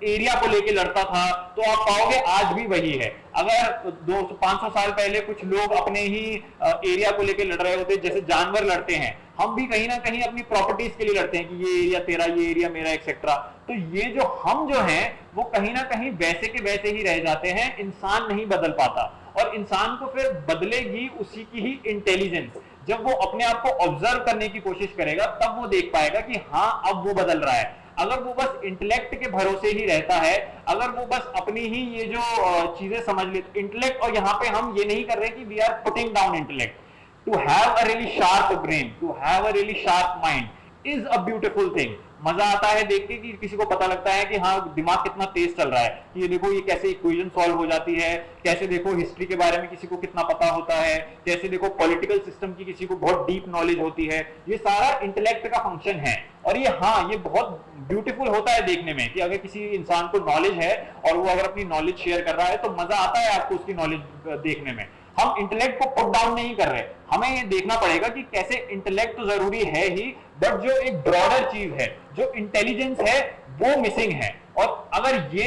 एरिया को लेके लड़ता था, तो आप पाओगे आज भी वही है। अगर 200-500 साल पहले कुछ लोग अपने ही एरिया को लेके लड़ रहे होते, जैसे जानवर लड़ते हैं, हम भी कहीं ना कहीं अपनी प्रॉपर्टीज के लिए लड़ते हैं कि ये एरिया तेरा, ये एरिया मेरा, एक्सेट्रा। तो ये जो हम जो हैं वो कहीं ना कहीं वैसे के वैसे ही रह जाते हैं, इंसान नहीं बदल पाता। और इंसान को फिर बदलेगी उसी की ही इंटेलिजेंस। जब वो अपने आप को ऑब्जर्व करने की कोशिश करेगा तब वो देख पाएगा कि हाँ अब वो बदल रहा है। अगर वो बस इंटेलेक्ट के भरोसे ही रहता है, अगर वो बस अपनी ही ये जो चीजें समझ ले, इंटेलेक्ट, और यहाँ पे हम ये नहीं कर रहे कि we are putting down intellect. To have a really sharp brain, to have a really sharp mind is a beautiful thing. मजा आता है देख के कि किसी को पता लगता है कि हाँ दिमाग कितना तेज चल रहा है, कि ये देखो ये कैसे इक्वेशन सॉल्व हो जाती है, कैसे देखो हिस्ट्री के बारे में किसी को कितना पता होता है, कैसे देखो पॉलिटिकल सिस्टम की किसी को बहुत डीप नॉलेज होती है। ये सारा इंटेलेक्ट का फंक्शन है। और ये हाँ ये बहुत ब्यूटीफुल होता है देखने में कि अगर किसी इंसान को नॉलेज है और वो अगर अपनी नॉलेज शेयर कर रहा है तो मजा आता है आपको उसकी नॉलेज देखने में। हम इंटेलेक्ट को पुट डाउन नहीं कर रहे, हमें ये देखना पड़ेगा कि कैसे इंटेलेक्ट तो जरूरी है ही, बट जो एक ब्रॉडर चीज है, जो इंटेलिजेंस है, वो मिसिंग है। और अगर ये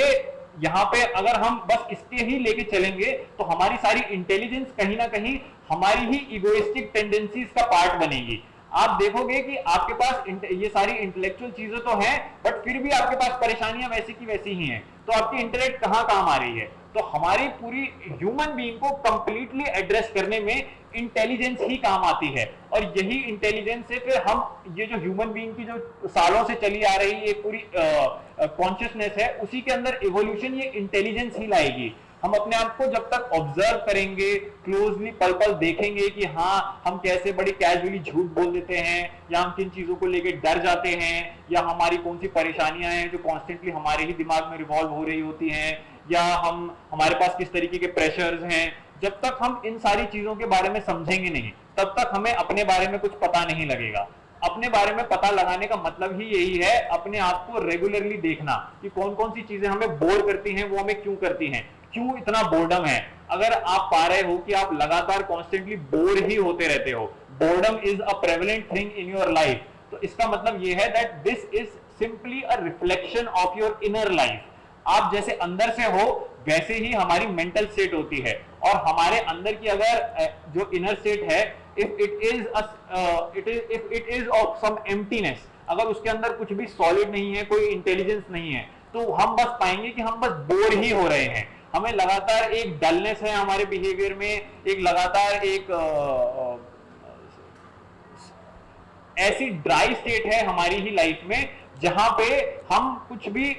यहाँ पे अगर हम बस इसके ही लेके चलेंगे तो हमारी सारी इंटेलिजेंस कहीं ना कहीं हमारी ही इगोइस्टिक टेंडेंसीज का पार्ट बनेगी। आप देखोगे कि आपके पास ये सारी इंटेलेक्चुअल चीजें तो हैं, बट फिर भी आपके पास परेशानियां वैसी की वैसी ही हैं। तो आपकी इंटेलेक्ट कहाँ काम आ रही है? तो हमारी पूरी ह्यूमन बीइंग को कंप्लीटली एड्रेस करने में इंटेलिजेंस ही काम आती है। और यही इंटेलिजेंस से फिर हम ये जो ह्यूमन बीइंग की जो सालों से चली आ रही ये पूरी कॉन्शियसनेस है, उसी के अंदर इवोल्यूशन ये इंटेलिजेंस ही लाएगी। हम अपने आप को जब तक ऑब्जर्व करेंगे, क्लोजली पल पल देखेंगे कि हाँ हम कैसे बड़ी कैजुअली झूठ बोल देते हैं, या हम किन चीजों को लेके डर जाते हैं, या हमारी कौन सी परेशानियां हैं जो कॉन्स्टेंटली हमारे ही दिमाग में रिवॉल्व हो रही होती हैं, या हमारे पास किस तरीके के प्रेशर्स हैं, जब तक हम इन सारी चीजों के बारे में समझेंगे नहीं तब तक हमें अपने बारे में कुछ पता नहीं लगेगा। अपने बारे में पता लगाने का मतलब ही यही है, अपने आप को रेगुलरली देखना कि कौन कौन सी चीजें हमें बोर करती हैं, वो हमें क्यों करती हैं, क्यों इतना बोर्डम है। अगर आप पा रहे हो कि आप लगातार कॉन्स्टेंटली बोर ही होते रहते हो, boredom is a prevalent thing in your life, तो इसका मतलब यह है that this is simply a reflection of your inner life. आप जैसे अंदर से हो वैसे ही हमारी मेंटल स्टेट होती है। और हमारे अंदर की अगर जो इनर स्टेट है, if it is of some emptiness, अगर उसके अंदर कुछ भी सॉलिड नहीं है, कोई इंटेलिजेंस नहीं है, तो हम बस पाएंगे कि हम बस बोर ही हो रहे हैं। हमें लगातार एक डलनेस है हमारे बिहेवियर में, एक लगातार एक ऐसी ड्राई स्टेट है हमारी ही लाइफ में जहां पे हम कुछ भी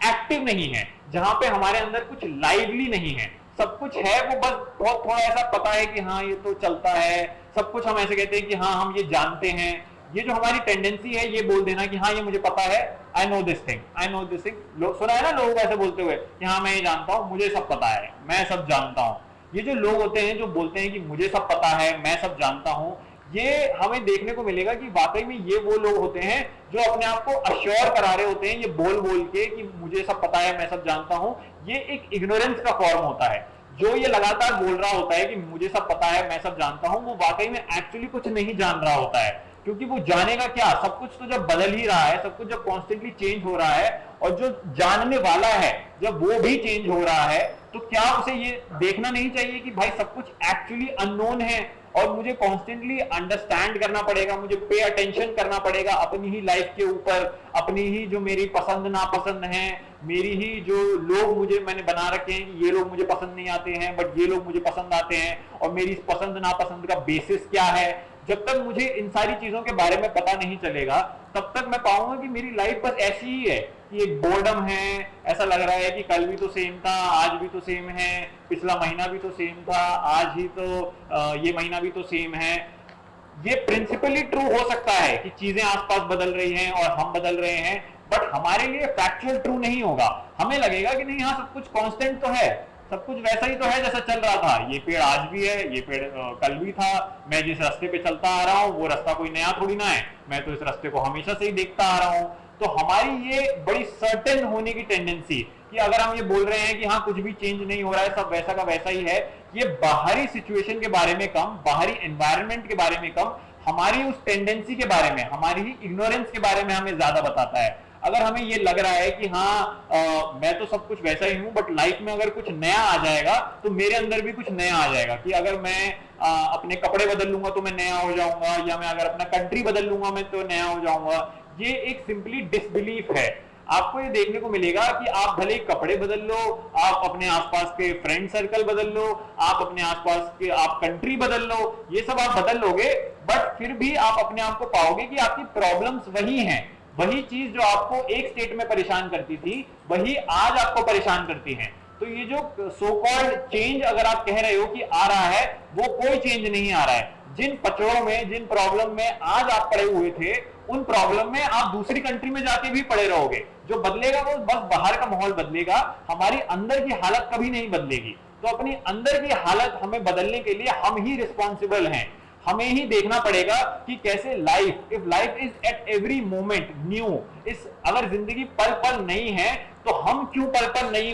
एक्टिव नहीं है, जहां पे हमारे अंदर कुछ लाइवली नहीं है। सब कुछ है वो बस बहुत थोड़ा ऐसा पता है कि हाँ ये तो चलता है, सब कुछ हम ऐसे कहते हैं कि हाँ हम ये जानते हैं। ये जो हमारी टेंडेंसी है ये बोल देना कि हाँ ये मुझे पता है, I know this thing, I know this thing. सुना है ना लोगों को ऐसे बोलते हुए कि हाँ मैं ये जानता हूँ, मुझे सब पता है, मैं सब जानता हूँ। ये जो लोग होते हैं जो बोलते हैं कि मुझे सब पता है, मैं सब जानता हूँ, ये हमें देखने को मिलेगा कि वाकई में ये वो लोग होते हैं जो अपने आप को अश्योर करा रहे होते हैं, ये बोल बोल के कि मुझे सब पता है, मैं सब जानता हूं। ये एक इग्नोरेंस का फॉर्म होता है। जो ये लगातार बोल रहा होता है कि मुझे सब पता है, मैं सब जानता हूं, वो वाकई में एक्चुअली कुछ नहीं जान रहा होता है। क्योंकि वो जानेगा क्या, सब कुछ तो जब बदल ही रहा है, सब कुछ जब कॉन्स्टेंटली चेंज हो रहा है, और जो जानने वाला है जब वो भी चेंज हो रहा है, तो क्या उसे ये देखना नहीं चाहिए कि भाई सब कुछ एक्चुअली अननोन है और मुझे कॉन्स्टेंटली अंडरस्टैंड करना पड़ेगा, मुझे पे अटेंशन करना पड़ेगा अपनी ही लाइफ के ऊपर, अपनी ही जो मेरी पसंद नापसंद है, मेरी ही जो लोग मुझे मैंने बना रखे हैं कि ये लोग मुझे पसंद नहीं आते हैं बट ये लोग मुझे पसंद आते हैं, और मेरी पसंद नापसंद का बेसिस क्या है। जब तक मुझे इन सारी चीजों के बारे में पता नहीं चलेगा तब तक मैं पाऊंगा कि मेरी लाइफ बस ऐसी ही है कि एक बोर्डम है, ऐसा लग रहा है कि कल भी तो सेम था, आज भी तो सेम है, पिछला महीना भी तो सेम था, आज ही तो ये महीना भी तो सेम है। ये प्रिंसिपली ट्रू हो सकता है कि चीजें आसपास बदल रही हैं और हम बदल रहे हैं, बट हमारे लिए फैक्चुअल ट्रू नहीं होगा। हमें लगेगा कि नहीं हाँ सब कुछ कांस्टेंट तो है, सब कुछ वैसा ही तो है जैसा चल रहा था, ये पेड़ आज भी है, ये पेड़ कल भी था, मैं जिस रास्ते पे चलता आ रहा हूँ वो रास्ता कोई नया थोड़ी ना है, मैं तो इस रास्ते को हमेशा से ही देखता आ रहा हूँ। तो हमारी ये बड़ी सर्टेन होने की टेंडेंसी कि अगर हम ये बोल रहे हैं कि हाँ कुछ भी चेंज नहीं हो रहा है, सब वैसा का वैसा ही है, ये बाहरी सिचुएशन के बारे में कम, बाहरी एनवायरनमेंट के बारे में कम, हमारी उस टेंडेंसी के बारे में, हमारी ही इग्नोरेंस के बारे में हमें ज्यादा बताता है। अगर हमें ये लग रहा है कि हाँ मैं तो सब कुछ वैसा ही हूं, बट लाइफ में अगर कुछ नया आ जाएगा तो मेरे अंदर भी कुछ नया आ जाएगा, कि अगर मैं अपने कपड़े बदल लूंगा तो मैं नया हो जाऊंगा, या मैं अगर अपना कंट्री बदल लूंगा मैं तो नया हो जाऊंगा, ये एक सिंपली डिसबिलीफ है। आपको ये देखने को मिलेगा कि आप भले कपड़े बदल लो, आप अपने आसपास के फ्रेंड सर्कल बदल लो, आप अपने आसपास के आप कंट्री बदल लो, ये सब आप बदल लोगे, बट फिर भी आप अपने आप को पाओगे कि आपकी प्रॉब्लम्स वही हैं। वही चीज जो आपको एक स्टेट में परेशान करती थी वही आज आपको परेशान करती है। तो ये जो सो कॉल्ड चेंज अगर आप कह रहे हो कि आ रहा है, वो कोई चेंज नहीं आ रहा है। जिन पचड़ों में, जिन प्रॉब्लम में आज आप पड़े हुए थे, उन प्रॉब्लम में आप दूसरी कंट्री में जाके भी पड़े रहोगे। जो बदलेगा वो बस बाहर का माहौल बदलेगा, हमारी अंदर की हालत कभी नहीं बदलेगी। तो अपनी अंदर की हालत हमें बदलने के लिए हम ही रिस्पॉन्सिबल हैं। हमें ही देखना पड़ेगा कि कैसे life, if life is at every moment new, इस अगर जिंदगी पल पल नई है तो हम क्यों पल पल नए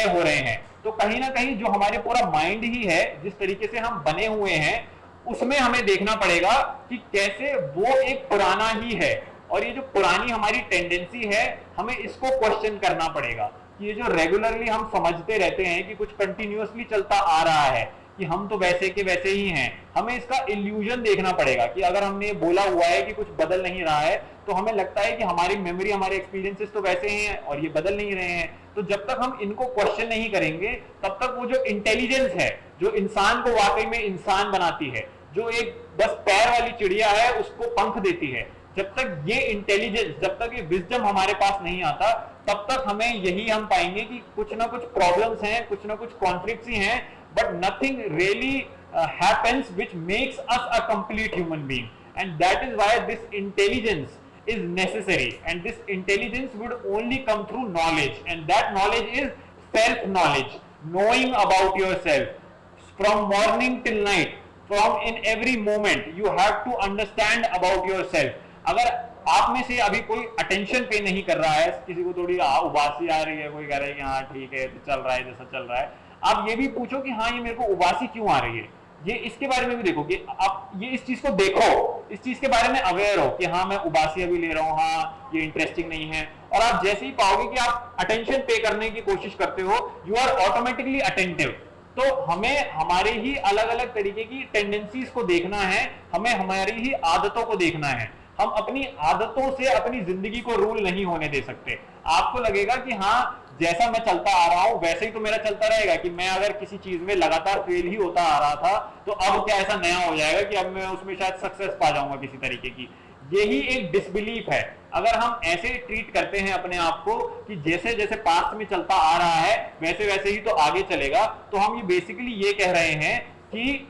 हो रहे हैं। तो कहीं ना कहीं जो हमारे पूरा माइंड ही है, जिस तरीके से हम बने हुए हैं, उसमें हमें देखना पड़ेगा कि कैसे वो एक पुराना ही है, और ये जो पुरानी हमारी टेंडेंसी है हमें इसको क्वेश्चन करना पड़ेगा। ये जो रेगुलरली हम समझते रहते हैं कि कुछ कंटिन्यूअसली चलता आ रहा है कि हम तो वैसे के वैसे ही हैं, हमें इसका इल्यूजन देखना पड़ेगा कि अगर हमने बोला हुआ है कि कुछ बदल नहीं रहा है तो हमें लगता है कि हमारी मेमोरी, हमारे एक्सपीरियंसेस तो वैसे ही हैं और ये बदल नहीं रहे हैं। तो जब तक हम इनको क्वेश्चन नहीं करेंगे तब तक वो जो इंटेलिजेंस है, जो इंसान को वाकई में इंसान बनाती है, जो एक बस पैर वाली चिड़िया है उसको पंख देती है, जब तक ये इंटेलिजेंस, जब तक ये विजडम हमारे पास नहीं आता, तब तक हमें यही हम पाएंगे कि कुछ ना कुछ प्रॉब्लम्स हैं, कुछ ना कुछ कॉन्फ्लिक्ट्स ही हैं, but nothing really happens which makes us a complete human being, and that is why this intelligence is necessary, and this intelligence would only come through knowledge, and that knowledge is self knowledge, knowing about yourself from morning till night, from in every moment you have to understand about yourself। अगर आप में से अभी कोई attention पे नहीं कर रहा है, किसी को थोड़ी उबासी आ रही है, कोई कह रहा है कि हाँ ठीक है तो चल रहा है जैसा चल रहा है, आप ये भी पूछो कि हाँ ये मेरे को उबासी क्यों आ रही है, ये इसके बारे में भी देखो कि आप ये इस चीज को देखो, इस चीज के बारे में अवेयर हो कि हाँ मैं उबासी अभी ले रहा हूँ, हाँ ये इंटरेस्टिंग नहीं है। और आप जैसे ही पाओगे कि आप अटेंशन पे करने की कोशिश करते हो, यू आर ऑटोमेटिकली अटेंटिव। तो हमें हमारे ही अलग अलग तरीके की टेंडेंसीज को देखना है, हमें हमारी ही आदतों को देखना है। हम अपनी आदतों से अपनी जिंदगी को रूल नहीं होने दे सकते। आपको लगेगा कि हाँ जैसा मैं चलता आ रहा हूं वैसे ही तो मेरा चलता रहेगा, कि मैं अगर किसी चीज में लगातार फेल ही होता आ रहा था तो अब क्या ऐसा नया हो जाएगा कि अब मैं उसमें शायद सक्सेस पा जाऊंगा किसी तरीके की। यही एक डिसबिलीफ है। अगर हम ऐसे ट्रीट करते हैं अपने आप को कि जैसे जैसे पास्ट में चलता आ रहा है वैसे वैसे ही तो आगे चलेगा, तो हम ये बेसिकली ये कह रहे हैं कि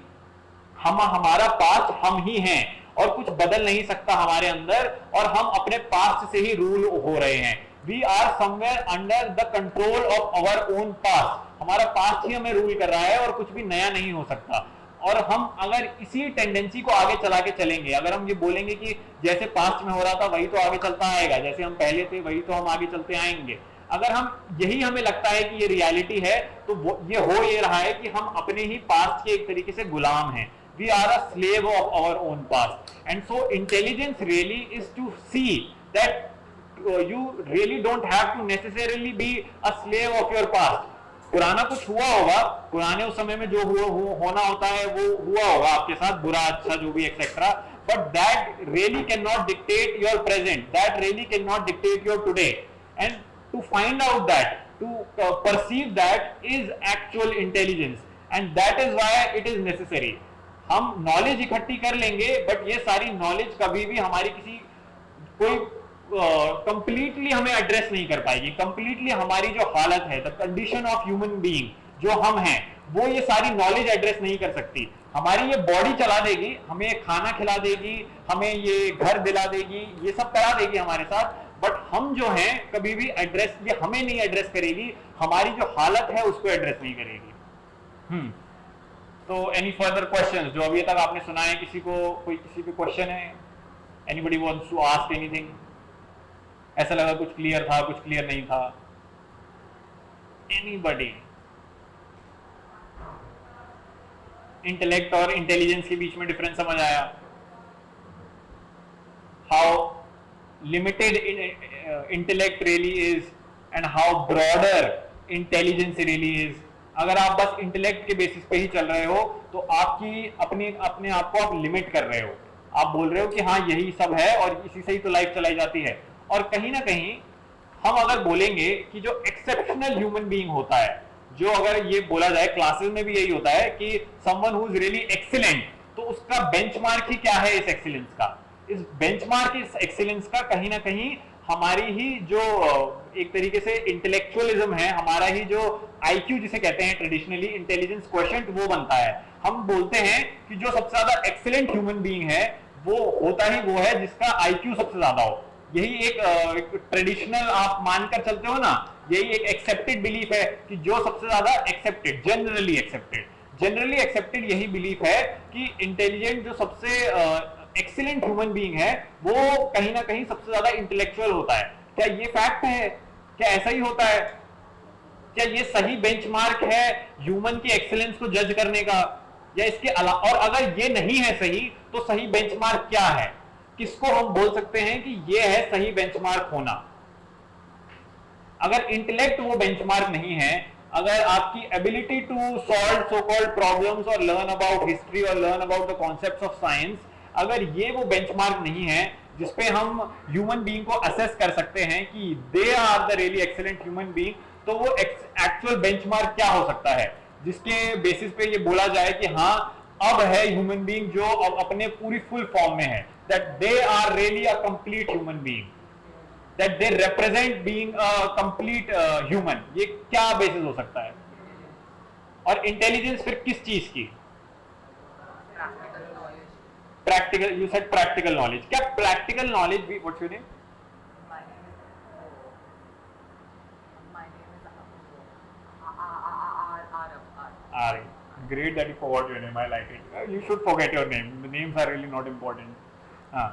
हमारा पास्ट हम ही हैं और कुछ बदल नहीं सकता हमारे अंदर, और हम अपने पास्ट से ही रूल हो रहे हैं। We are somewhere under the control of our own past. हमारा पास्ट ही हमें रूल कर रहा है और कुछ भी नया नहीं हो सकता। और हम अगर इसी टेंडेंसी को आगे चला के चलेंगे, अगर हम ये बोलेंगे कि जैसे पास्ट में हो रहा था वही तो आगे चलता आएगा, जैसे हम पहले थे वही तो हम आगे चलते आएंगे, अगर हम यही हमें लगता है कि ये रियलिटी है, तो ये हो ये रहा है कि हम अपने ही पास्ट के एक तरीके से गुलाम हैं। We are a slave of our own past, and so intelligence really is to see that you really don't have to necessarily be a slave of your past। पुराना कुछ हुआ होगा, पुराने उस समय में जो होना होता है वो हुआ होगा आपके साथ, बुरा अच्छा जो भी etcetera, but that really cannot dictate your present, that really cannot dictate your today, and to find out that, to perceive that is actual intelligence, and that is why it is necessary। हम knowledge इकट्ठी कर लेंगे but ये सारी knowledge कभी भी हमारी किसी कोई कंप्लीटली हमें एड्रेस नहीं कर पाएगी। कंप्लीटली हमारी जो हालत है, the condition of human being जो हम हैं, वो ये सारी नॉलेज एड्रेस नहीं कर सकती। हमारी ये बॉडी चला देगी, हमें खाना खिला देगी, हमें ये घर दिला देगी, ये सब करा देगी हमारे साथ, बट हम जो हैं कभी भी एड्रेस, ये हमें नहीं एड्रेस करेगी, हमारी जो हालत है उसको एड्रेस नहीं करेगी। तो एनी फर्दर क्वेश्चंस जो अभी तक आपने सुना है, किसी को कोई किसी पे क्वेश्चन है? Anybody wants to ask anything? ऐसा लगा कुछ क्लियर था, कुछ क्लियर नहीं था? एनीबडी? इंटेलेक्ट और इंटेलिजेंस के बीच में डिफरेंस समझ आया? How limited intellect really is and how broader intelligence really is. अगर आप बस इंटेलेक्ट के बेसिस पे ही चल रहे हो तो आपकी अपने आप को आप लिमिट कर रहे हो. आप बोल रहे हो कि हाँ यही सब है और इसी से ही तो लाइफ चलाई जाती है. और कहीं ना कहीं हम अगर बोलेंगे कि जो एक्सेप्शनल ह्यूमन बीइंग होता है, जो अगर ये बोला जाए क्लासेस में भी यही होता है कि someone who is really excellent, तो उसका बेंचमार्क ही क्या है इस एक्सीलेंस का. इस बेंचमार्क इस एक्सीलेंस का कहीं ना कहीं हमारी ही जो एक तरीके से इंटेलेक्चुअलिज्म है, हमारा ही जो आईक्यू जिसे कहते हैं ट्रेडिशनली इंटेलिजेंस क्वोशिएंट, वो बनता है. हम बोलते हैं कि जो सबसे ज्यादा एक्सीलेंट ह्यूमन बीइंग है वो होता ही वो है जिसका आईक्यू सबसे ज्यादा हो. यही एक ट्रेडिशनल आप मानकर चलते हो ना, यही एक एक्सेप्टेड बिलीफ है कि जो सबसे ज्यादा एक्सेप्टेड, जनरली एक्सेप्टेड यही बिलीफ है कि इंटेलिजेंट जो सबसे एक्सीलेंट ह्यूमन बीइंग है वो कहीं ना कहीं सबसे ज्यादा इंटेलेक्चुअल होता है. क्या ये फैक्ट है? क्या ऐसा ही होता है? क्या ये सही बेंचमार्क है ह्यूमन की एक्सीलेंस को जज करने का, या इसके अलावा? और अगर ये नहीं है सही तो सही बेंचमार्क क्या है? किसको हम बोल सकते हैं कि ये है सही बेंचमार्क होना? अगर इंटेलेक्ट वो बेंचमार्क नहीं है, अगर आपकी ability to solve so called problems और लर्न अबाउट हिस्ट्री और learn about the concepts of science, अगर ये वो बेंचमार्क नहीं है जिसपे हम ह्यूमन बीइंग को असेस कर सकते हैं कि they are the really excellent human being, तो वो एक्चुअल बेंचमार्क क्या हो सकता है जिसके बेसिस पे ये बोला जाए कि हाँ अब है ह्यूमन बीइंग जो अब अपने पूरी फुल फॉर्म में है, that they are really a complete human being, that they represent being a complete human. ये क्या बेसिस हो सकता है? और इंटेलिजेंस फिर किस चीज की? Practical. You said practical knowledge. क्या प्रैक्टिकल नॉलेज भी? What's your name? Ari. Great that you forgot your name. I like it. You should forget your name. The names are really not important. हाँ,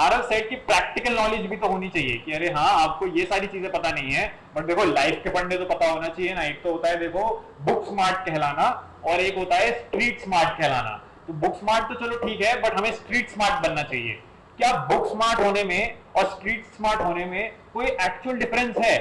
Aarav set की practical knowledge भी तो होनी चाहिए कि अरे हाँ आपको ये सारी चीजें पता नहीं है बट देखो लाइफ के फंडे तो पता होना चाहिए ना. एक तो होता है देखो बुक स्मार्ट कहलाना और एक होता है स्ट्रीट स्मार्ट कहलाना. तो बुक स्मार्ट तो चलो ठीक है बट हमें स्ट्रीट स्मार्ट बनना चाहिए. क्या बुक स्मार्ट होने में और स्ट्रीट स्मार्ट होने में कोई एक्चुअल डिफरेंस है?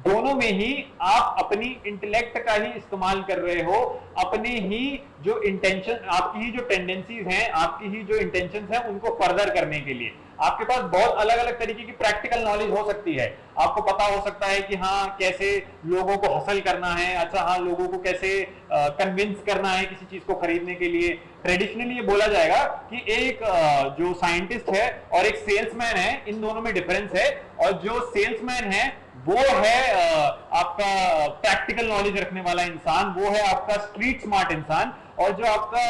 दोनों में ही आप अपनी इंटेलेक्ट का ही इस्तेमाल कर रहे हो, अपने ही जो इंटेंशन, आपकी ही जो टेंडेंसीज हैं, आपकी ही जो इंटेंशंस हैं उनको फर्दर करने के लिए आपके पास बहुत अलग अलग तरीके की प्रैक्टिकल नॉलेज हो सकती है. आपको पता हो सकता है कि हाँ कैसे लोगों को हासिल करना है, अच्छा हाँ लोगों को कैसे कन्विंस करना है किसी चीज को खरीदने के लिए. ट्रेडिशनली ये बोला जाएगा कि एक जो साइंटिस्ट है और एक सेल्समैन है, इन दोनों में डिफरेंस है. और जो सेल्समैन है वो है आपका प्रैक्टिकल नॉलेज रखने वाला इंसान, वो है आपका स्ट्रीट स्मार्ट इंसान. और जो आपका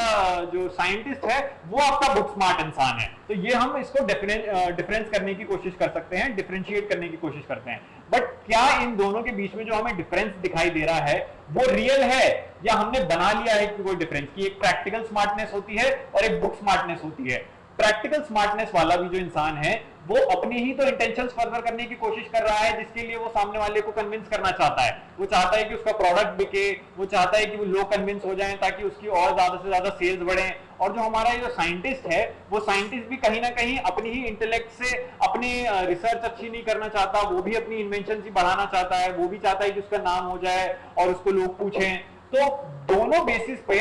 जो साइंटिस्ट है वो आपका बुक स्मार्ट इंसान है. तो ये हम इसको डिफरेंस करने की कोशिश कर सकते हैं, डिफरेंशिएट करने की कोशिश करते हैं. बट क्या इन दोनों के बीच में जो हमें डिफरेंस दिखाई दे रहा है वो रियल है या हमने बना लिया है कि कोई डिफरेंस की एक प्रैक्टिकल स्मार्टनेस होती है और एक बुक स्मार्टनेस होती है. प्रैक्टिकल स्मार्टनेस वाला भी जो इंसान है वो अपनी ही तो इंटेंशंस फर्दर करने की कोशिश कर रहा है जिसके लिए वो सामने वाले को कन्विंस करना चाहता है. वो चाहता है कि उसका प्रोडक्ट बिके, वो चाहता है कि वो लोग कन्विंस हो जाएं ताकि उसकी और ज्यादा से ज्यादा सेल्स बढ़े. और जो हमारा जो साइंटिस्ट है वो साइंटिस्ट भी कहीं ना कहीं अपनी ही इंटेलेक्ट से अपनी रिसर्च अच्छी नहीं करना चाहता, वो भी अपनी इन्वेंशन ही बढ़ाना चाहता है, वो भी चाहता है कि उसका नाम हो जाए और उसको लोग पूछें. तो दोनों बेसिस पे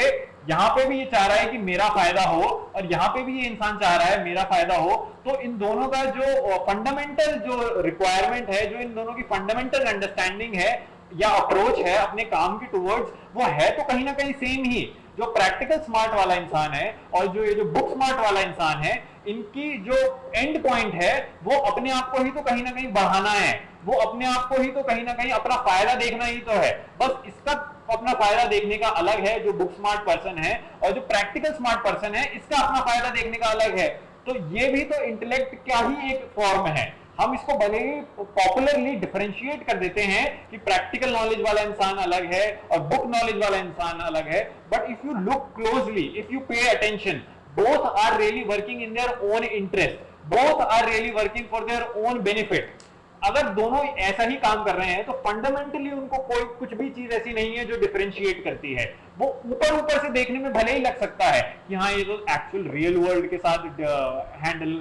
यहां पे भी ये चाह रहा है कि मेरा फायदा हो और यहां पे भी ये इंसान चाह रहा है मेरा फायदा हो. तो इन दोनों का जो फंडामेंटल जो रिक्वायरमेंट है, जो इन दोनों की फंडामेंटल अंडरस्टैंडिंग है या अप्रोच है अपने काम की टुवर्ड्स, वो है तो कहीं ना कहीं सेम ही. जो प्रैक्टिकल स्मार्ट वाला इंसान है और जो ये जो बुक स्मार्ट वाला इंसान है, इनकी जो एंड पॉइंट है वो अपने आप को ही तो कहीं ना कहीं बढ़ाना है, वो अपने आप को ही तो कहीं ना कहीं अपना फायदा देखना ही तो है. बस इसका अपना फायदा देखने का अलग है जो बुक स्मार्ट पर्सन है, और जो प्रैक्टिकल स्मार्ट पर्सन है इसका अपना फायदा देखने का अलग है. तो ये भी तो इंटेलेक्ट का ही एक फॉर्म है. हम इसको भले ही पॉपुलरली डिफरेंशिएट कर देते हैं कि प्रैक्टिकल नॉलेज वाला इंसान अलग है और बुक नॉलेज वाला इंसान अलग है. But if you look closely, if you pay attention, both are really working in their own interest, both are really working for their own benefit. अगर दोनों ऐसा ही काम कर रहे हैं तो फंडामेंटली उनको कोई कुछ भी चीज ऐसी नहीं है जो डिफरेंशिएट करती है। वो ऊपर ऊपर से देखने में भले ही लग सकता है कि हाँ ये तो एक्चुअल रियल वर्ल्ड के साथ हैंडल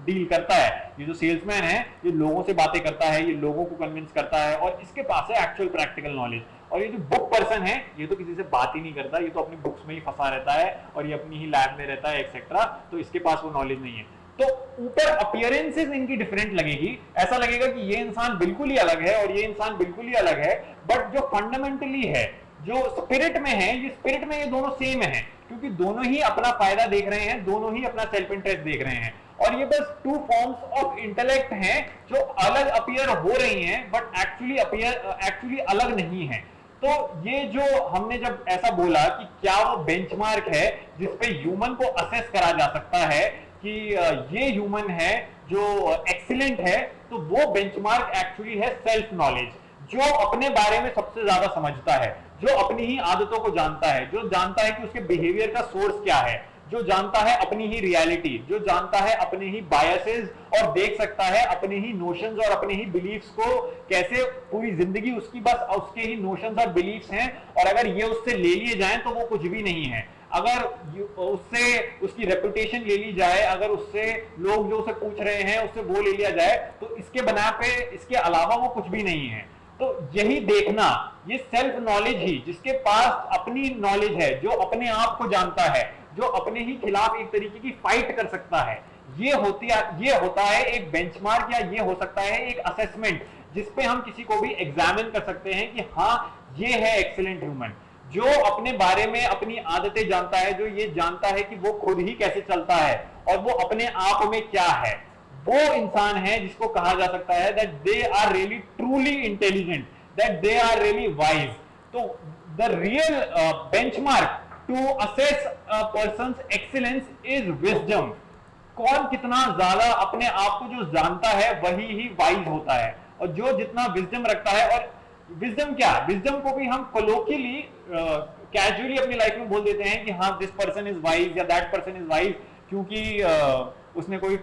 डील करता है, ये जो सेल्समैन है ये लोगों से बातें करता है, ये लोगों को कन्विंस करता है और इसके पास है एक्चुअल प्रैक्टिकल नॉलेज। और ये जो बुक पर्सन है ये तो किसी से बात ही नहीं करता, ये तो अपनी बुक्स में ही फंसा रहता है और ये अपनी ही लैब में रहता है एक्सेट्रा, तो इसके पास वो नॉलेज नहीं है। तो ऊपर अपीयरेंसेस इनकी डिफरेंट लगेगी, ऐसा लगेगा कि ये इंसान बिल्कुल ही अलग है और ये इंसान बिल्कुल ही अलग है, बट जो फंडामेंटली है, जो स्पिरिट में है, ये स्पिरिट में ये दोनों सेम है, क्योंकि दोनों ही अपना फायदा देख रहे हैं, दोनों ही अपना सेल्फ इंटरेस्ट देख रहे हैं। और ये बस टू फॉर्म्स ऑफ इंटेलेक्ट हैं जो अलग अपीयर हो रही हैं बट एक्चुअली अलग नहीं है। तो ये जो हमने जब ऐसा बोला कि क्या वो बेंचमार्क है जिसपे ह्यूमन को असेस करा जा सकता है कि ये ह्यूमन है जो एक्सीलेंट है, तो वो बेंचमार्क एक्चुअली है सेल्फ नॉलेज, जो अपने बारे में सबसे ज्यादा समझता है, जो अपनी ही आदतों को जानता है, जो जानता है कि उसके बिहेवियर का सोर्स क्या है, जो जानता है अपनी ही रियलिटी, जो जानता है अपने ही बायसेस और देख सकता है अपने ही नोशंस और अपने ही बिलीफ्स को, कैसे पूरी जिंदगी उसकी बस उसके ही नोशंस और बिलीफ्स हैं, और अगर ये उससे ले लिए जाएं तो वो कुछ भी नहीं है। अगर उससे उसकी रेपुटेशन ले ली जाए, अगर उससे लोग जो उसे पूछ रहे हैं उससे वो ले लिया जाए, तो इसके बना पे इसके अलावा वो कुछ भी नहीं है। तो यही देखना, ये सेल्फ नॉलेज ही, जिसके पास अपनी नॉलेज है, जो अपने आप को जानता है, जो अपने ही खिलाफ एक तरीके की फाइट कर सकता है, ये होता है एक बेंचमार्क, या ये हो सकता है एक असेसमेंट जिसपे हम किसी को भी एग्जामिन कर सकते हैं कि हाँ ये है एक्सीलेंट ह्यूमन, जो अपने बारे में अपनी आदतें जानता है, जो ये जानता है कि वो खुद ही कैसे चलता है और वो अपने आप में क्या है, वो इंसान है जिसको कहा जा सकता है that they are really truly intelligent, that they are really wise. तो the real benchmark to assess a person's excellence is wisdom. कौन कितना ज्यादा अपने आप को जो जानता है वही ही वाइज होता है, और जो जितना विजडम रखता है। और विजडम क्या, विजडम को भी हम कोलोकियली कैजुअली अपनी लाइफ में बोल देते हैं कि हाँ दिस पर्सन इज वाइज या दैट पर्सन इज वाइज, क्योंकि उसने कोई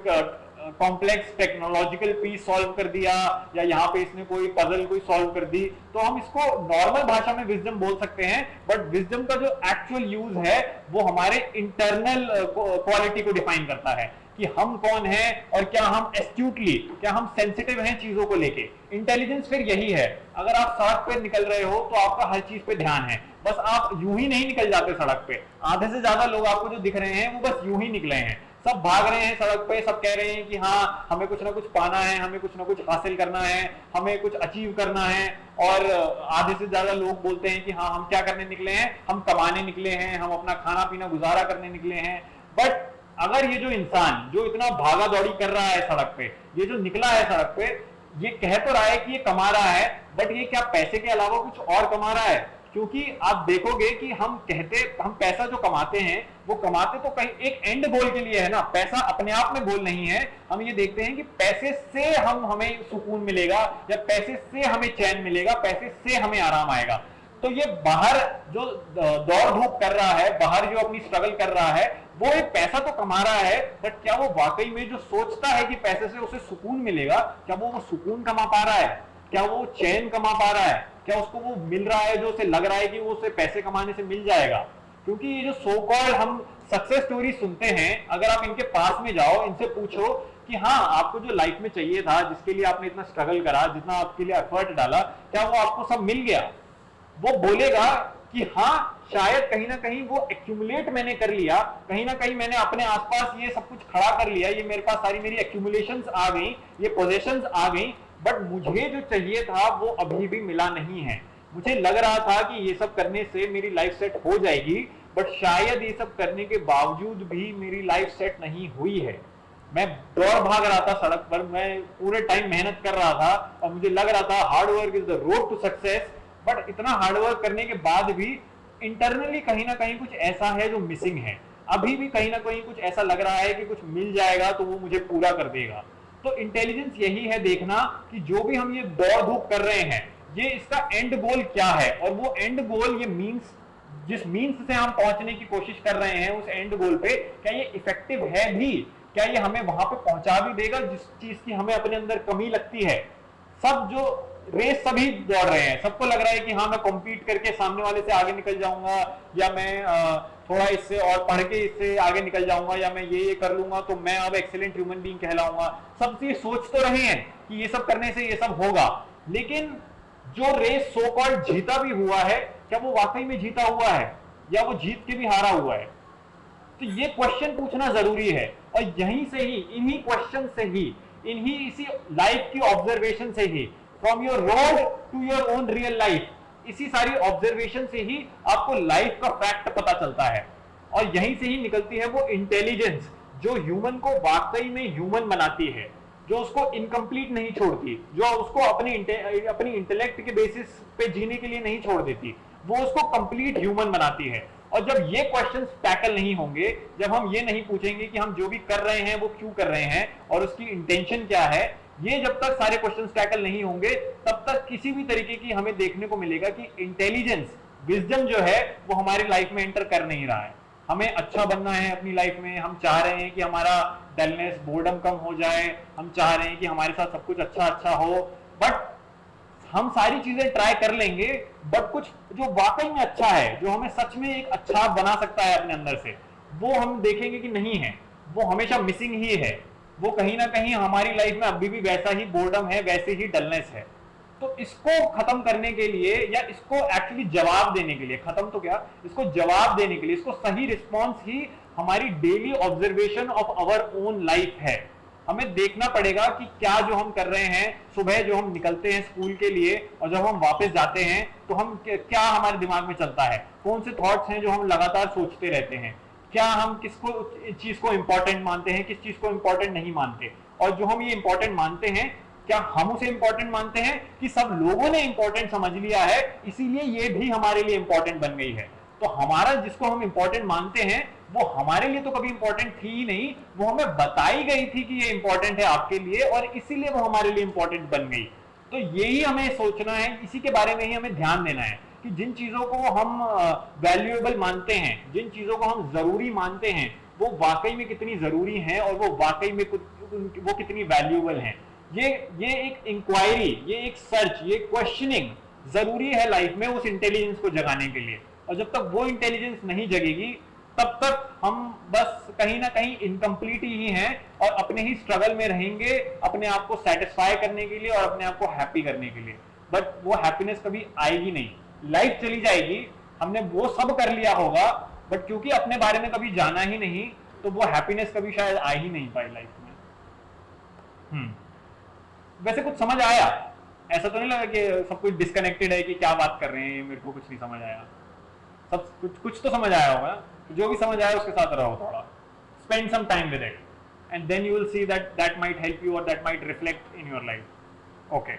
कॉम्प्लेक्स टेक्नोलॉजिकल पीस सॉल्व कर दिया, या यहाँ पे इसने कोई पजल कोई सॉल्व कर दी, तो हम इसको नॉर्मल भाषा में विजडम बोल सकते हैं। बट विजडम का जो एक्चुअल यूज है वो हमारे इंटरनल क्वालिटी को डिफाइन करता है कि हम कौन हैं और क्या हम एस्ट्यूटली, क्या हम सेंसिटिव हैं चीजों को लेके। इंटेलिजेंस फिर यही है, अगर आप सड़क पे निकल रहे हो तो आपका हर चीज पे ध्यान है, बस आप यूं ही नहीं निकल जाते सड़क पे। आधे से ज्यादा लोग आपको जो दिख रहे हैं वो बस यूं ही निकले हैं, सब भाग रहे हैं सड़क पे, सब कह रहे हैं कि हाँ हमें कुछ ना कुछ पाना है, हमें कुछ ना कुछ हासिल करना है, हमें कुछ अचीव करना है। और आधे से ज्यादा लोग बोलते हैं कि हाँ हम क्या करने निकले हैं, हम कमाने निकले हैं, हम अपना खाना पीना गुजारा करने निकले हैं। बट अगर ये जो इंसान जो इतना भागा दौड़ी कर रहा है सड़क पे, ये जो निकला है सड़क पे, ये कह तो रहा है कि ये कमा रहा है, बट ये क्या पैसे के अलावा कुछ और कमा रहा है? क्योंकि आप देखोगे कि हम पैसा जो कमाते हैं वो कमाते तो कहीं एक एंड गोल के लिए है ना, पैसा अपने आप में गोल नहीं है। हम ये देखते हैं कि पैसे से हमें सुकून मिलेगा, या पैसे से हमें चैन मिलेगा, पैसे से हमें आराम आएगा। तो ये बाहर जो दौड़ धूप कर रहा है, बाहर जो अपनी स्ट्रगल कर रहा है, वो एक पैसा तो कमा रहा है, बट क्या वो वाकई में जो सोचता है कि पैसे से उसे सुकून मिलेगा, क्या वो सुकून कमा पा रहा है? क्या वो चैन कमा पा रहा है? क्या उसको वो मिल रहा है जो उसे लग रहा है कि वो उसे पैसे कमाने से मिल जाएगा? क्योंकि ये जो सो कॉल्ड हम सक्सेस स्टोरी सुनते हैं, अगर आप इनके पास में जाओ, इनसे पूछो कि हाँ आपको जो लाइफ में चाहिए था, जिसके लिए आपने इतना स्ट्रगल करा, जितना आपके लिए एफर्ट डाला, क्या वो आपको सब मिल गया? वो बोलेगा कि हाँ शायद कहीं ना कहीं वो एक्यूमुलेट मैंने कर लिया, कहीं ना कहीं मैंने अपने आसपास ये सब कुछ खड़ा कर लिया, ये मेरे पास सारी मेरी एक्यूमुलेशंस आ गई, ये पोजेशंस आ गई, बट मुझे जो चाहिए था वो अभी भी मिला नहीं है। मुझे लग रहा था कि ये सब करने से मेरी लाइफ सेट हो जाएगी, बट शायद ये सब करने के बावजूद भी मेरी लाइफ सेट नहीं हुई है। मैं दौड़ भाग रहा था सड़क पर, मैं पूरे टाइम मेहनत कर रहा था और मुझे लग रहा था hard work is the road to success, but इतना हार्डवर्क करने के बाद भी इंटरनली कहीं ना कहीं कुछ ऐसा है जो मिसिंग है। अभी भी कहीं ना कहीं कुछ ऐसा लग रहा है कि कुछ मिल जाएगा तो वो मुझे पूरा कर देगा। तो इंटेलिजेंस यही है देखना कि जो भी हम ये दौड़ धूप कर रहे हैं, ये इसका एंड गोल क्या है, और वो एंड गोल, ये मीन्स, जिस मीन्स से हम पहुंचने की कोशिश कर रहे हैं उस एंड गोल पे, क्या ये इफेक्टिव है भी? क्या ये हमें वहां पे पहुंचा भी देगा जिस चीज की हमें अपने अंदर कमी लगती है? सब जो रेस सभी दौड़ रहे हैं, सबको लग रहा है कि हाँ मैं कॉम्पीट करके सामने वाले से आगे निकल जाऊंगा, या मैं थोड़ा इससे और पढ़ के इससे आगे निकल जाऊंगा, या मैं ये कर लूंगा तो मैं अब एक्सीलेंट ह्यूमन बीइंग कहलाऊंगा। सब ये सोच तो रहे हैं कि ये सब करने से ये सब होगा, लेकिन जो रेस सो कॉल्ड जीता भी हुआ है, क्या वो वाकई में जीता हुआ है या वो जीत के भी हारा हुआ है? तो ये क्वेश्चन पूछना जरूरी है। और यहीं से ही, इन्हीं क्वेश्चन से ही, इन्हीं इसी लाइफ की ऑब्जर्वेशन से ही, from your road to your own real life, इसी सारी ऑब्जर्वेशन से ही आपको लाइफ का फैक्ट पता चलता है। और यहीं से ही निकलती है वो इंटेलिजेंस जो ह्यूमन को वाकई में ह्यूमन बनाती है, जो उसको इनकम्प्लीट नहीं छोड़ती, जो उसको अपनी इंटेलेक्ट के बेसिस पे जीने के लिए नहीं छोड़ देती, वो उसको कंप्लीट ह्यूमन बनाती है। और जब ये क्वेश्चंस टैकल नहीं होंगे, जब हम ये नहीं पूछेंगे कि हम जो भी कर रहे हैं वो क्यों कर रहे हैं और उसकी इंटेंशन क्या है, ये जब तक सारे क्वेश्चंस टैकल नहीं होंगे, तब तक किसी भी तरीके की हमें देखने को मिलेगा कि इंटेलिजेंस, विजडम जो है वो हमारी लाइफ में एंटर कर नहीं रहा है। हमें अच्छा बनना है अपनी लाइफ में, हम चाह रहे हैं कि हमारा डलनेस, बोर्डम कम हो जाए, हम चाह रहे हैं कि हमारे साथ सब कुछ अच्छा अच्छा हो, बट हम सारी चीजें ट्राई कर लेंगे, बट कुछ जो वाकई में अच्छा है, जो हमें सच में एक अच्छा बना सकता है अपने अंदर से, वो हम देखेंगे कि नहीं है, वो हमेशा मिसिंग ही है। वो कहीं ना कहीं हमारी लाइफ में अभी भी वैसा ही बोर्डम है, वैसे ही डलनेस है। तो इसको खत्म करने के लिए, या इसको एक्चुअली जवाब देने के लिए, खत्म तो क्या, इसको जवाब देने के लिए, इसको सही रिस्पॉन्स ही हमारी daily observation of our own life है। हमें देखना पड़ेगा कि क्या जो हम कर रहे हैं, सुबह जो हम निकलते हैं स्कूल के लिए और जब हम वापस जाते हैं तो हम क्या हमारे दिमाग में चलता है, कौन से थॉट्स हैं जो हम लगातार सोचते रहते हैं, क्या हम किसको चीज को इंपॉर्टेंट मानते हैं, किस चीज को इंपॉर्टेंट नहीं मानते, और जो हम ये इंपॉर्टेंट मानते हैं, क्या हम उसे इंपॉर्टेंट मानते हैं कि सब लोगों ने इंपॉर्टेंट समझ लिया है इसीलिए ये भी हमारे लिए इंपॉर्टेंट बन गई है। तो हमारा जिसको हम इंपॉर्टेंट मानते हैं वो हमारे लिए तो कभी इंपॉर्टेंट थी ही नहीं, वो हमें बताई गई थी कि ये इंपॉर्टेंट है आपके लिए और इसीलिए वो हमारे लिए इंपॉर्टेंट बन गई। तो यही हमें सोचना है, इसी के बारे में ही हमें ध्यान देना है कि जिन चीजों को हम वैल्यूएबल मानते हैं, जिन चीजों को हम जरूरी मानते हैं, वो वाकई में कितनी जरूरी हैं और वो वाकई में वो कितनी वैल्यूएबल हैं। ये एक इंक्वायरी, ये एक सर्च, ये क्वेश्चनिंग जरूरी है लाइफ में उस इंटेलिजेंस को जगाने के लिए। और जब तक वो इंटेलिजेंस नहीं जगेगी तब तक हम बस कहीं ना कहीं इनकम्प्लीट ही हैं और अपने ही स्ट्रगल में रहेंगे, अपने आप को सेटिस्फाई करने के लिए और अपने आप को हैप्पी करने के लिए। बट वो हैप्पीनेस कभी आएगी नहीं, लाइफ चली जाएगी, हमने वो सब कर लिया होगा, बट क्योंकि अपने बारे में कभी जाना ही नहीं, तो वो हैप्पीनेस कभी शायद आ ही नहीं पाई लाइफ में। वैसे कुछ समझ आया? ऐसा तो नहीं लगा कि सब कुछ डिस्कनेक्टेड है कि क्या बात कर रहे हैं, मेरे को कुछ नहीं समझ आया? सब कुछ तो समझ आया होगा। जो भी समझ आया उसके साथ रहो, थोड़ा spend some time with it and then you will see that might help you और that might reflect in your life. Okay.